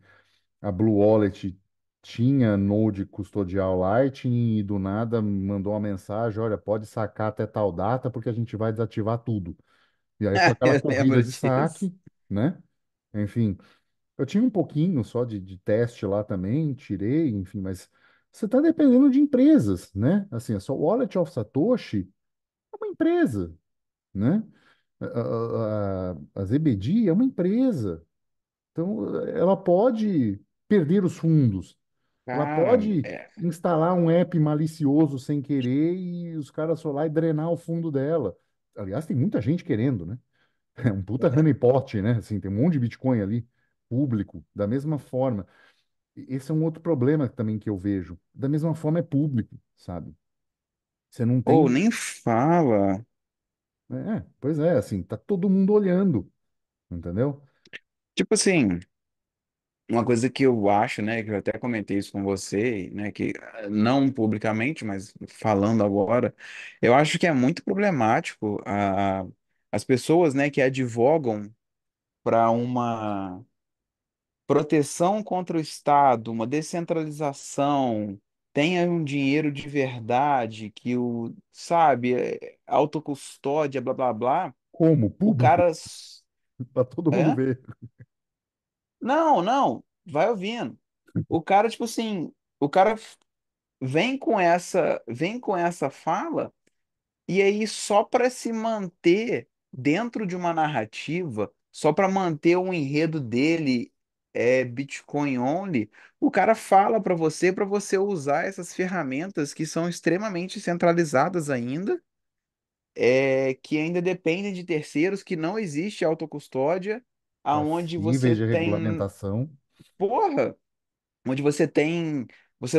a Blue Wallet tinha Node custodial Lightning e do nada mandou uma mensagem, olha, pode sacar até tal data porque a gente vai desativar tudo. E aí foi aquela Eu corrida lembro de disso. saque, né? Enfim, eu tinha um pouquinho só de teste lá também, tirei, enfim, mas você está dependendo de empresas, né? Assim, a sua Wallet of Satoshi é uma empresa, né? A ZBD é uma empresa. Então, ela pode perder os fundos. Ela Cara, pode instalar um app malicioso sem querer e os caras foram lá e drenar o fundo dela. Aliás, tem muita gente querendo, né? É um puta honeypot, né? Assim, tem um monte de Bitcoin ali, público, da mesma forma. Esse é um outro problema também que eu vejo. Da mesma forma é público, sabe? Você não ou tem. nem fala. Pois é, assim, tá todo mundo olhando, entendeu? Tipo assim, uma coisa que eu acho, né, que eu até comentei isso com você, né, que não publicamente, mas falando agora, eu acho que é muito problemático as pessoas, né, que advogam para uma proteção contra o Estado, uma descentralização, tenha um dinheiro de verdade, que o, sabe, autocustódia, blá blá blá, Como? o Público, cara. para todo mundo Hã? ver. Não, não, vai ouvindo. O cara, tipo assim, o cara vem com essa fala. E aí, só para se manter dentro de uma narrativa, só para manter o enredo dele Bitcoin only, o cara fala para você usar essas ferramentas que são extremamente centralizadas ainda, que ainda dependem de terceiros, que não existe autocustódia, aonde Passíveis você de tem, regulamentação. porra, onde você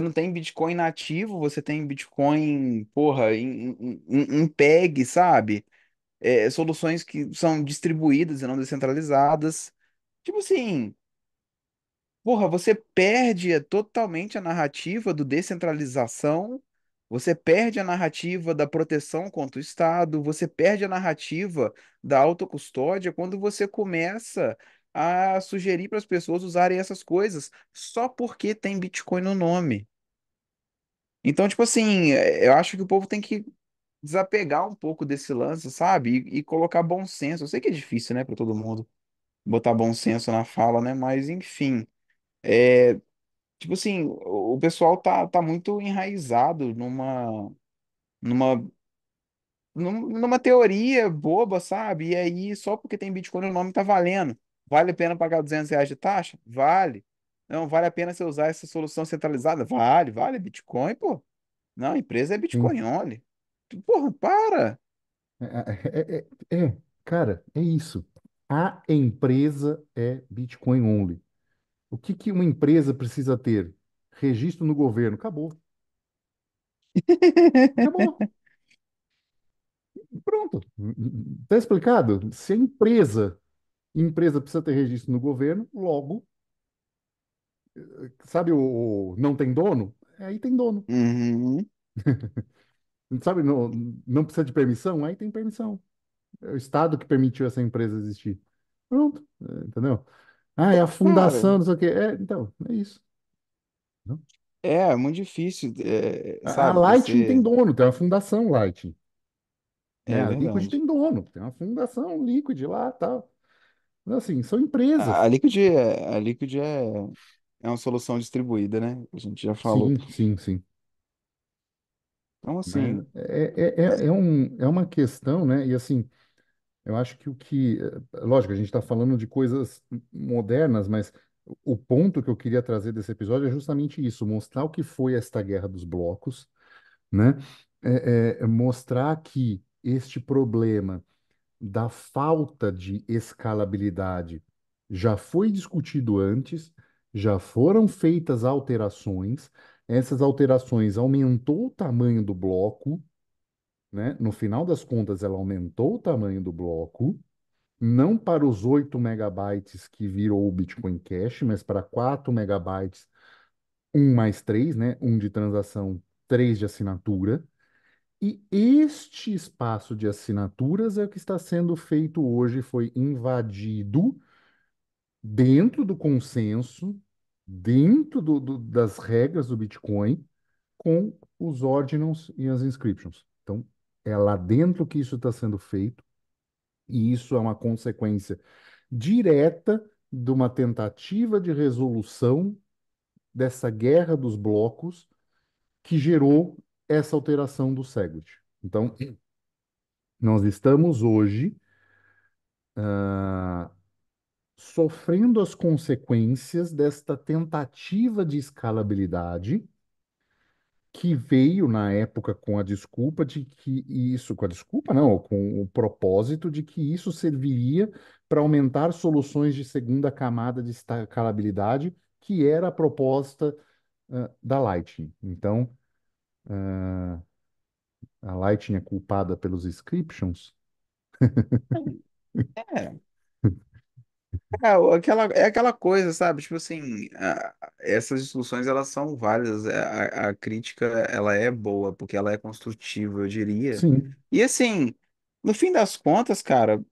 não tem Bitcoin nativo, você tem Bitcoin, porra, em PEG, sabe? Soluções que são distribuídas e não descentralizadas. Tipo assim, porra, você perde totalmente a narrativa do descentralização, você perde a narrativa da proteção contra o Estado, você perde a narrativa da autocustódia quando você começa a sugerir para as pessoas usarem essas coisas só porque tem Bitcoin no nome. Então, tipo assim, eu acho que o povo tem que desapegar um pouco desse lance, sabe? E colocar bom senso. Eu sei que é difícil, né, para todo mundo botar bom senso na fala, né? Mas, enfim, tipo assim, o pessoal tá muito enraizado numa, numa teoria boba, sabe? E aí, só porque tem Bitcoin no nome tá valendo. Vale a pena pagar R$ 200 de taxa? Vale. Não, vale a pena você usar essa solução centralizada? Vale, vale. Bitcoin, pô. Não, a empresa é Sim. Bitcoin only. Porra, para. Cara, é isso. A empresa é Bitcoin only. O que que uma empresa precisa ter? Registro no governo. Acabou. Acabou. Pronto. Está explicado? Se a empresa precisa ter registro no governo, logo, sabe o não tem dono? Aí tem dono. Uhum. Sabe, não, não precisa de permissão? Aí tem permissão. É o Estado que permitiu essa empresa existir. Pronto, entendeu? Ah, é a Cara, fundação, não sei o quê. Então, é isso. Não? é muito difícil, A sabe? Lightning tem Você. dono, tem uma fundação Lightning. Né? É A Liquid verdade. tem dono, tem uma fundação Liquid lá, tal. Então, assim, são A empresas. Liquid, é uma solução distribuída, né? A gente já falou. Sim, sim, sim. Então, Mas assim, é uma questão, né? E assim, eu acho que lógico, a gente está falando de coisas modernas, mas o ponto que eu queria trazer desse episódio é justamente isso, mostrar o que foi esta guerra dos blocos, né? Mostrar que este problema da falta de escalabilidade já foi discutido antes, já foram feitas alterações, essas alterações aumentou o tamanho do bloco, né? No final das contas, ela aumentou o tamanho do bloco, não para os 8 megabytes que virou o Bitcoin Cash, mas para 4 megabytes, um mais 3, né? Um de transação, 3 de assinatura. E este espaço de assinaturas é o que está sendo feito hoje, foi invadido dentro do consenso, dentro das regras do Bitcoin, com os ordinals e as inscriptions. Então, é lá dentro que isso está sendo feito, e isso é uma consequência direta de uma tentativa de resolução dessa guerra dos blocos que gerou essa alteração do Segwit. Então, nós estamos hoje sofrendo as consequências desta tentativa de escalabilidade que veio na época com a desculpa de que isso, com a desculpa não, com o propósito de que isso serviria para aumentar soluções de segunda camada de escalabilidade, que era a proposta da Lightning. Então, a Lightning é culpada pelos inscriptions. É, é aquela coisa, sabe? Tipo assim, essas discussões elas são válidas. A crítica ela é boa porque ela é construtiva, eu diria. Sim, E assim, no fim das contas, cara,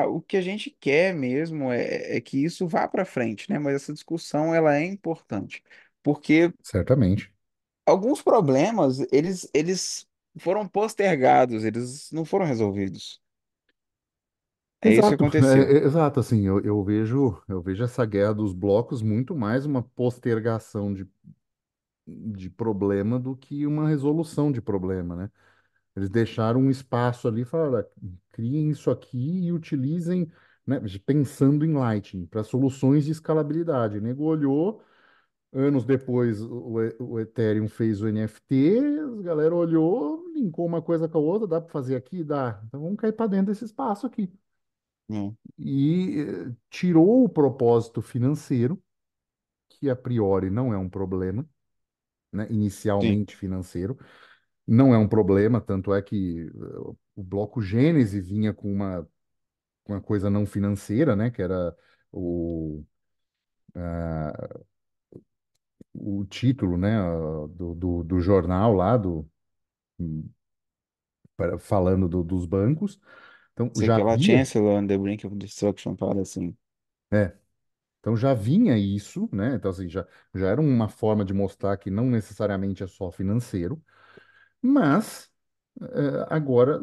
o que a gente quer mesmo é que isso vá para frente, né? Mas essa discussão ela é importante porque certamente. alguns problemas eles foram postergados, eles não foram resolvidos. É isso que Exato, aconteceu. exato, assim, eu vejo essa guerra dos blocos muito mais uma postergação de problema do que uma resolução de problema, né? Eles deixaram um espaço ali e falaram, "Olha, criem isso aqui e utilizem, né, pensando em Lightning, para soluções de escalabilidade. O nego olhou, anos depois o Ethereum fez o NFT, a galera olhou, linkou uma coisa com a outra, dá para fazer aqui? Dá. Então vamos cair para dentro desse espaço aqui. Hum, E tirou o propósito financeiro, que a priori não é um problema, né, sim. inicialmente financeiro, não é um problema, tanto é que o bloco Gênese vinha com uma coisa não financeira, né, que era o, o título, né, do jornal lá, falando dos bancos. Então Sei já que ela havia, Chancellor on the Brink of Destruction, fala assim. é, então já vinha isso, né, então assim, já era uma forma de mostrar que não necessariamente é só financeiro, mas agora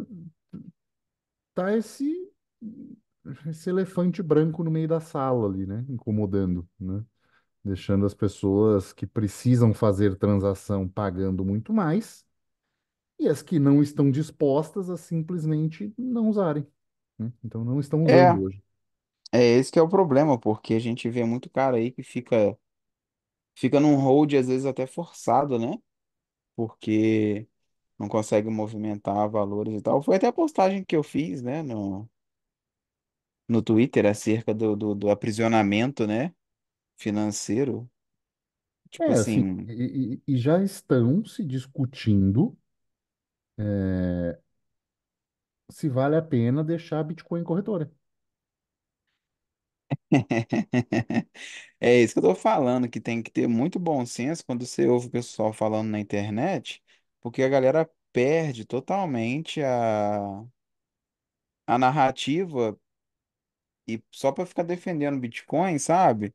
tá esse elefante branco no meio da sala ali, né? Incomodando, né? Deixando as pessoas que precisam fazer transação pagando muito mais e as que não estão dispostas a simplesmente não usarem, né? Então não estão É, usando hoje. é esse que é o problema, porque a gente vê muito cara aí que fica num hold às vezes até forçado, né? Porque não consegue movimentar valores e tal. Foi até a postagem que eu fiz, né, no Twitter acerca do aprisionamento, né, financeiro. Tipo É, assim, assim, e já estão se discutindo se vale a pena deixar a Bitcoin em corretora. é isso que eu tô falando, que tem que ter muito bom senso quando você ouve o pessoal falando na internet, porque a galera perde totalmente a narrativa e só para ficar defendendo Bitcoin, sabe?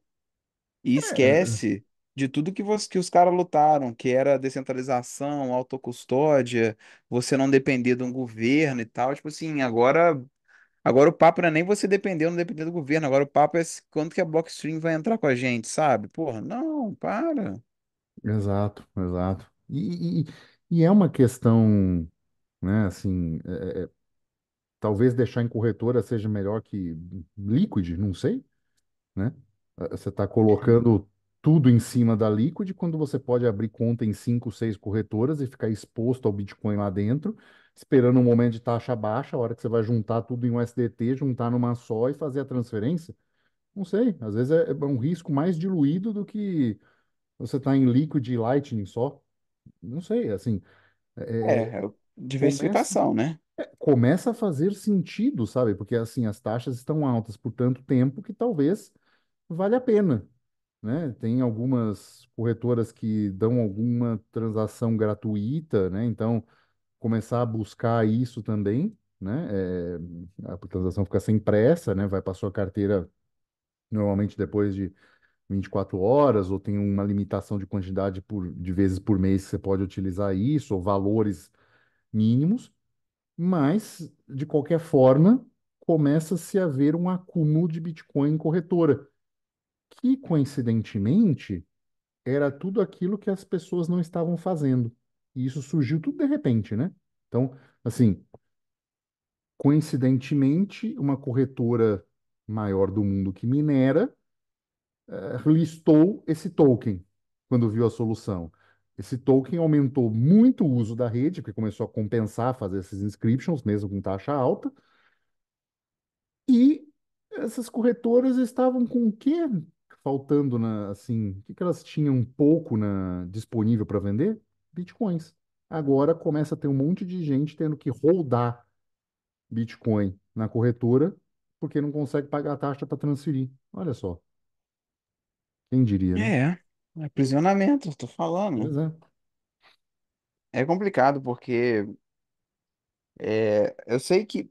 E É, esquece de tudo que os caras lutaram, que era descentralização, autocustódia, você não depender de um governo e tal. Tipo assim, agora o papo não é nem você depender ou não depender do governo, agora o papo é quando que a Blockstream vai entrar com a gente, sabe? Porra, não, para. exato, exato. E é uma questão, né, assim, talvez deixar em corretora seja melhor que Liquid, não sei, né? Você está colocando tudo em cima da Liquid quando você pode abrir conta em cinco, seis corretoras e ficar exposto ao Bitcoin lá dentro, esperando um momento de taxa baixa, a hora que você vai juntar tudo em USDT, juntar numa só e fazer a transferência. Não sei, às vezes é um risco mais diluído do que você tá em Liquid e Lightning só. Não sei, assim, é, É começa diversificação, né? começa a fazer sentido, sabe? Porque assim, as taxas estão altas por tanto tempo que talvez valha a pena, né? Tem algumas corretoras que dão alguma transação gratuita, né? Então, começar a buscar isso também, né? A transação fica sem pressa, né? Vai para sua carteira normalmente depois de 24 horas, ou tem uma limitação de quantidade de vezes por mês que você pode utilizar isso, ou valores mínimos, mas, de qualquer forma, começa-se a haver um acúmulo de Bitcoin em corretora, que, coincidentemente, era tudo aquilo que as pessoas não estavam fazendo. E isso surgiu tudo de repente, né? Então, assim, coincidentemente, uma corretora maior do mundo que minera listou esse token quando viu a solução. Esse token aumentou muito o uso da rede, porque começou a compensar fazer essas inscriptions, mesmo com taxa alta, e essas corretoras estavam com o quê faltando assim, o que que elas tinham um pouco disponível para vender? Bitcoins. Agora começa a ter um monte de gente tendo que holdar Bitcoin na corretora porque não consegue pagar a taxa para transferir. Olha só, quem diria, né? É, aprisionamento, tô Pois falando. é. É complicado porque eu sei que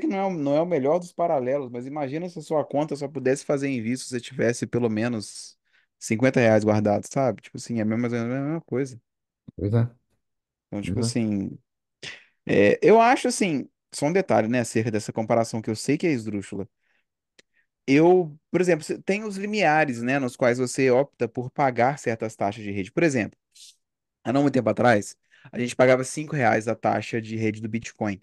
não é o melhor dos paralelos, mas imagina se a sua conta só pudesse fazer envio se você tivesse pelo menos R$ 50 guardados, sabe? Tipo assim, é mais ou menos a mesma coisa. Pois é. Então, Pois tipo é. assim, eu acho assim, só um detalhe, né, acerca dessa comparação que eu sei que é esdrúxula. Por exemplo, tem os limiares, né, nos quais você opta por pagar certas taxas de rede. Por exemplo, há não muito tempo atrás, a gente pagava R$ 5 a taxa de rede do Bitcoin.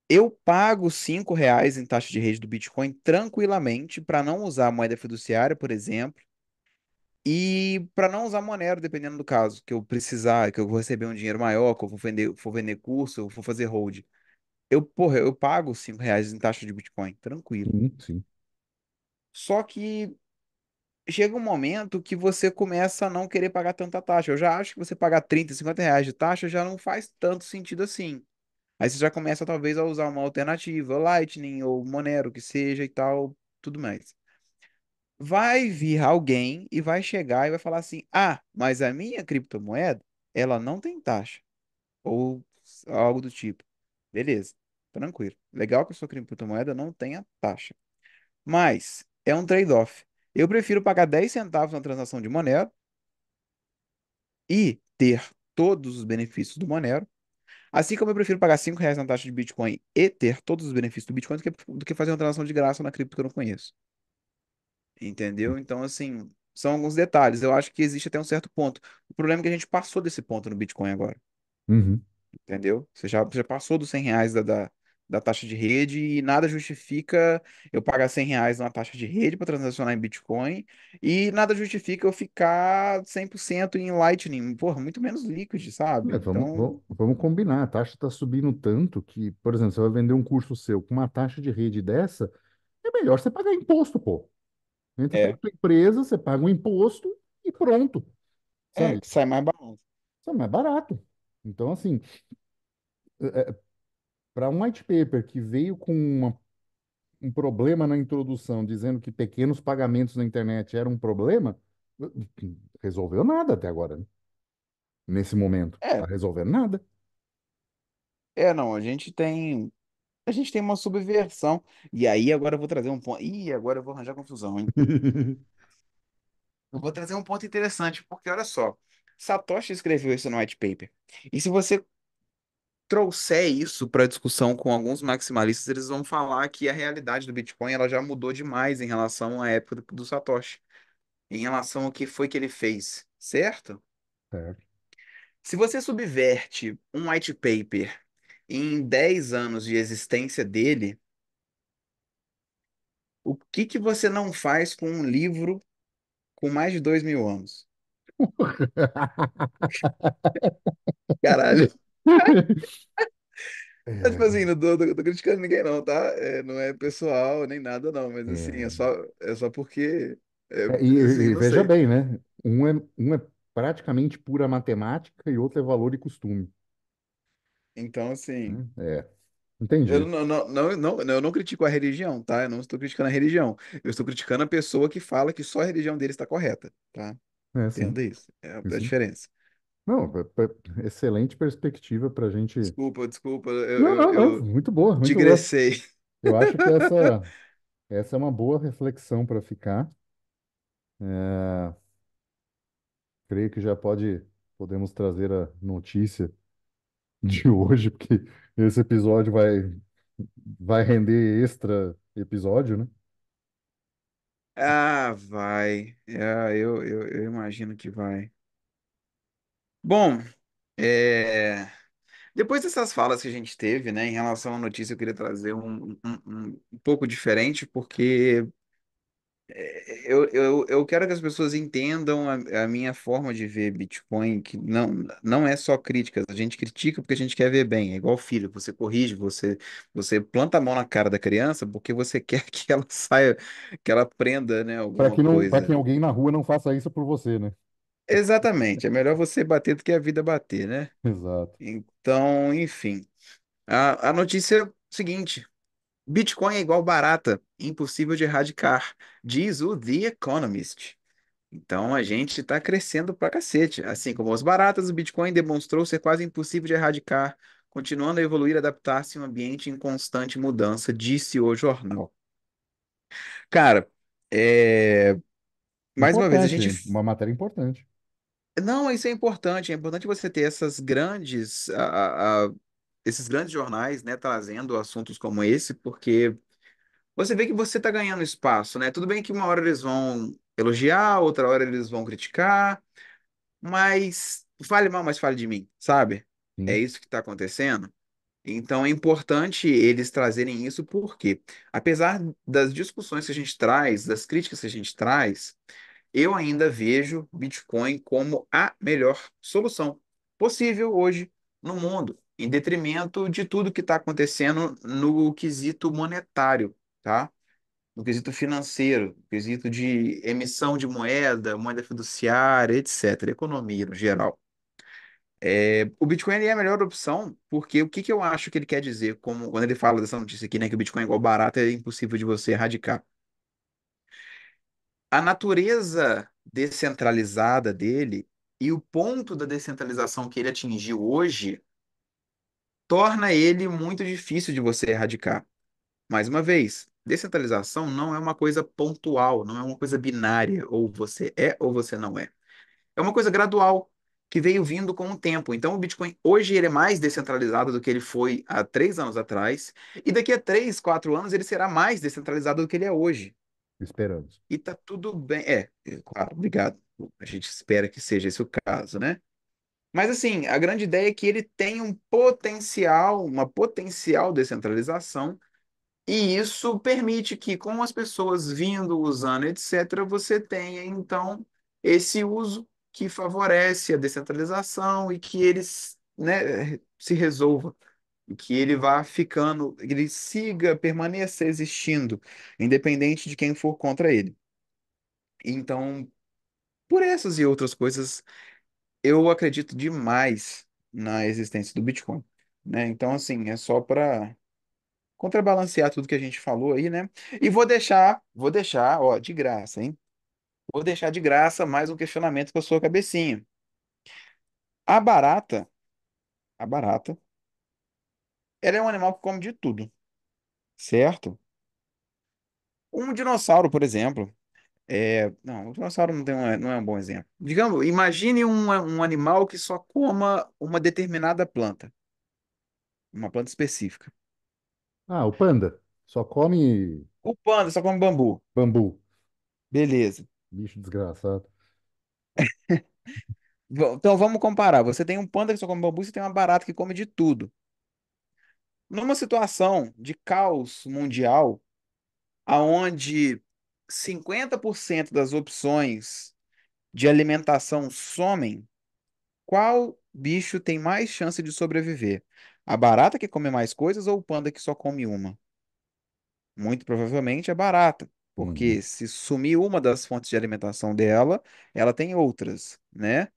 Eu pago R$ 5 em taxa de rede do Bitcoin tranquilamente para não usar moeda fiduciária, por exemplo, e para não usar Monero, dependendo do caso, que eu precisar, que eu vou receber um dinheiro maior, que eu for vender curso, eu for fazer hold. Porra, eu pago R$ 5 em taxa de Bitcoin, tranquilo. Sim, sim. Só que chega um momento que você começa a não querer pagar tanta taxa. Eu já acho que você pagar R$ 30, R$ 50 de taxa já não faz tanto sentido assim. Aí você já começa talvez a usar uma alternativa, Lightning ou Monero, que seja e tal, tudo mais. Vai vir alguém e vai chegar e vai falar assim: "Ah, mas a minha criptomoeda, ela não tem taxa", ou algo do tipo. Beleza, tranquilo. Legal que a sua criptomoeda não tenha taxa. Mas é um trade-off. Eu prefiro pagar 10 centavos na transação de Monero e ter todos os benefícios do Monero. Assim como eu prefiro pagar R$ 5 na taxa de Bitcoin e ter todos os benefícios do Bitcoin do que fazer uma transação de graça na cripto que eu não conheço. Entendeu? Então, assim, são alguns detalhes. Eu acho que existe até um certo ponto. O problema é que a gente passou desse ponto no Bitcoin agora. Uhum. Entendeu? Você já passou dos R$ 100 da taxa de rede e nada justifica eu pagar R$ 100 numa taxa de rede para transacionar em Bitcoin e nada justifica eu ficar 100% em Lightning. Porra, muito menos Liquid, sabe? Então, Vamos combinar. A taxa está subindo tanto que, por exemplo, você vai vender um curso seu com uma taxa de rede dessa, é melhor você pagar imposto, pô. Entra pela é, tua empresa, você paga um imposto e pronto, sabe? que sai mais barato. Isso é mais barato. Então, assim, para um white paper que veio com um problema na introdução, dizendo que pequenos pagamentos na internet eram um problema, resolveu nada até agora, né? Nesse momento. Tá É, resolvendo nada. não, a gente tem uma subversão. E aí agora eu vou trazer um ponto. Ih, agora eu vou arranjar confusão, hein? Eu vou trazer um ponto interessante, porque olha só, Satoshi escreveu isso no white paper. E se você trouxer isso para discussão com alguns maximalistas, eles vão falar que a realidade do Bitcoin ela já mudou demais em relação à época do Satoshi, em relação ao que foi que ele fez, certo? Certo. Se você subverte um white paper em 10 anos de existência dele, o que que você não faz com um livro com mais de 2.000 anos? Caralho. Tipo É, assim, não tô criticando ninguém não, tá? Não é pessoal nem nada não, mas assim, é, é só porque, assim, e não veja sei. bem, né? Um é praticamente pura matemática e outro é valor e costume, Então, assim, né? eu Entendi. eu não critico a religião, tá? Eu não estou criticando a religião. Eu estou criticando a pessoa que fala que só a religião dele está correta, tá? É, sim. Entenda isso. É a Sim. diferença. Não, excelente perspectiva para a gente. Desculpa, desculpa, Não, não, não, eu muito boa, muito boa. digressei. Eu acho que essa é uma boa reflexão para ficar. É, creio que já podemos trazer a notícia de hoje, porque esse episódio vai render extra episódio, né? Ah, vai. Eu imagino que vai. Bom, depois dessas falas que a gente teve, né, em relação à notícia, eu queria trazer um pouco diferente, porque eu quero que as pessoas entendam a minha forma de ver Bitcoin, que não é só críticas. A gente critica porque a gente quer ver bem. É igual filho, você corrige, você planta a mão na cara da criança porque você quer que ela saia, que ela aprenda, né, Para alguma que não, para que coisa. alguém na rua não faça isso por você, né? Exatamente. É melhor você bater do que a vida bater, né? Exato. Então, enfim. A notícia é o seguinte: Bitcoin é igual barata, impossível de erradicar, diz o The Economist. Então a gente está crescendo pra cacete. Assim como as baratas, o Bitcoin demonstrou ser quase impossível de erradicar, continuando a evoluir e adaptar-se em um ambiente em constante mudança, disse o jornal. Cara, mais uma vez, a gente. Importante, uma matéria importante. Não, isso é importante você ter essas grandes, esses grandes jornais, né, trazendo assuntos como esse, porque você vê que você está ganhando espaço, né? Tudo bem que uma hora eles vão elogiar, outra hora eles vão criticar, mas fale mal, mas fale de mim, sabe? É Sim. isso que está acontecendo. Então é importante eles trazerem isso, porque apesar das discussões que a gente traz, das críticas que a gente traz, eu ainda vejo Bitcoin como a melhor solução possível hoje no mundo, em detrimento de tudo que está acontecendo no quesito monetário, tá? No quesito financeiro, no quesito de emissão de moeda, moeda fiduciária, etc., economia no geral. O Bitcoin ele é a melhor opção, porque o que que eu acho que ele quer dizer, como quando ele fala dessa notícia aqui, né, que o Bitcoin é igual barato, é impossível de você erradicar. A natureza descentralizada dele e o ponto da descentralização que ele atingiu hoje torna ele muito difícil de você erradicar. Mais uma vez, descentralização não é uma coisa pontual, não é uma coisa binária, ou você é ou você não é. É uma coisa gradual que veio vindo com o tempo. Então, o Bitcoin hoje ele é mais descentralizado do que ele foi há 3 anos atrás, e daqui a 3, 4 anos ele será mais descentralizado do que ele é hoje. Esperamos. E tá tudo bem. Claro, obrigado. A gente espera que seja esse o caso, né? Mas assim, a grande ideia é que ele tem um potencial, uma potencial descentralização, e isso permite que, com as pessoas vindo, usando, etc., você tenha, então, esse uso que favorece a descentralização e que eles, né, se resolva, e que ele vá ficando, ele siga, permaneça existindo, independente de quem for contra ele. Então, por essas e outras coisas, eu acredito demais na existência do Bitcoin, né? Então, assim, é só para contrabalancear tudo que a gente falou aí, né? E vou deixar, ó, de graça, hein? Vou deixar de graça mais um questionamento para sua cabecinha. A barata, a barata, ela é um animal que come de tudo, certo? Um dinossauro, por exemplo, não, o dinossauro não é um bom exemplo. Digamos, imagine um animal que só coma uma determinada planta, uma planta específica. Ah, o panda só come O panda só come bambu. bambu. Beleza. Bicho desgraçado. Então vamos comparar. Você tem um panda que só come bambu e você tem uma barata que come de tudo. Numa situação de caos mundial, aonde 50% das opções de alimentação somem, qual bicho tem mais chance de sobreviver? A barata que come mais coisas ou o panda que só come uma? Muito provavelmente a barata, Uhum. porque se sumir uma das fontes de alimentação dela, ela tem outras, né?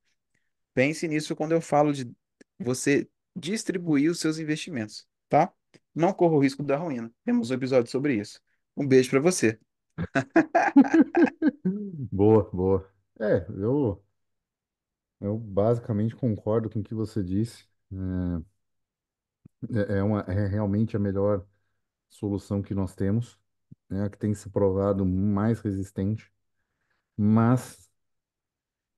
Pense nisso quando eu falo de você distribuir os seus investimentos, tá? Não corra o risco da ruína. Temos um episódio sobre isso. Um beijo pra você. Boa, boa. É, eu Eu basicamente concordo com o que você disse. É realmente a melhor solução que nós temos, é a que tem se provado mais resistente, mas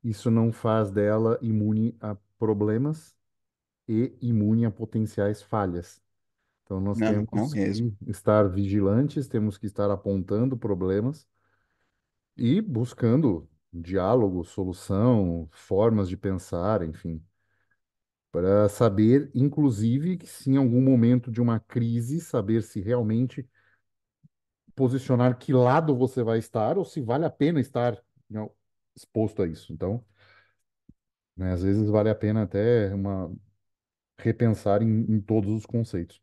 isso não faz dela imune a problemas e imune a potenciais falhas. Então, nós Não, não temos mesmo. que estar vigilantes, temos que estar apontando problemas e buscando diálogo, solução, formas de pensar, enfim, para saber, inclusive, que se em algum momento de uma crise, saber se realmente posicionar que lado você vai estar ou se vale a pena estar, não, exposto a isso. Então, né, às vezes vale a pena até repensar em todos os conceitos.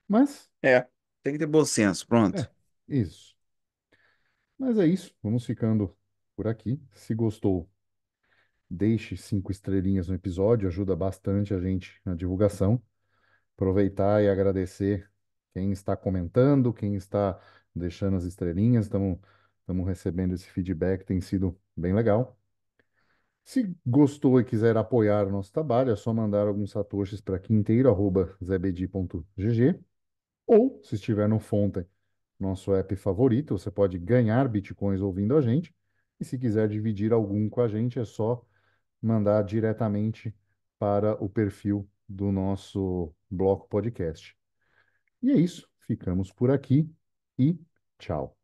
Mas, É, tem que ter bom senso, é, pronto. isso. Mas é isso. Vamos ficando por aqui. Se gostou, deixe 5 estrelinhas no episódio, ajuda bastante a gente na divulgação. Aproveitar e agradecer quem está comentando, quem está deixando as estrelinhas. Estamos recebendo esse feedback, tem sido bem legal. Se gostou e quiser apoiar o nosso trabalho, é só mandar alguns satoshis para quinteiro@zebedi.gg ou, se estiver no Fonten, nosso app favorito, você pode ganhar bitcoins ouvindo a gente. E se quiser dividir algum com a gente, é só mandar diretamente para o perfil do nosso bloco podcast. E é isso, ficamos por aqui e tchau.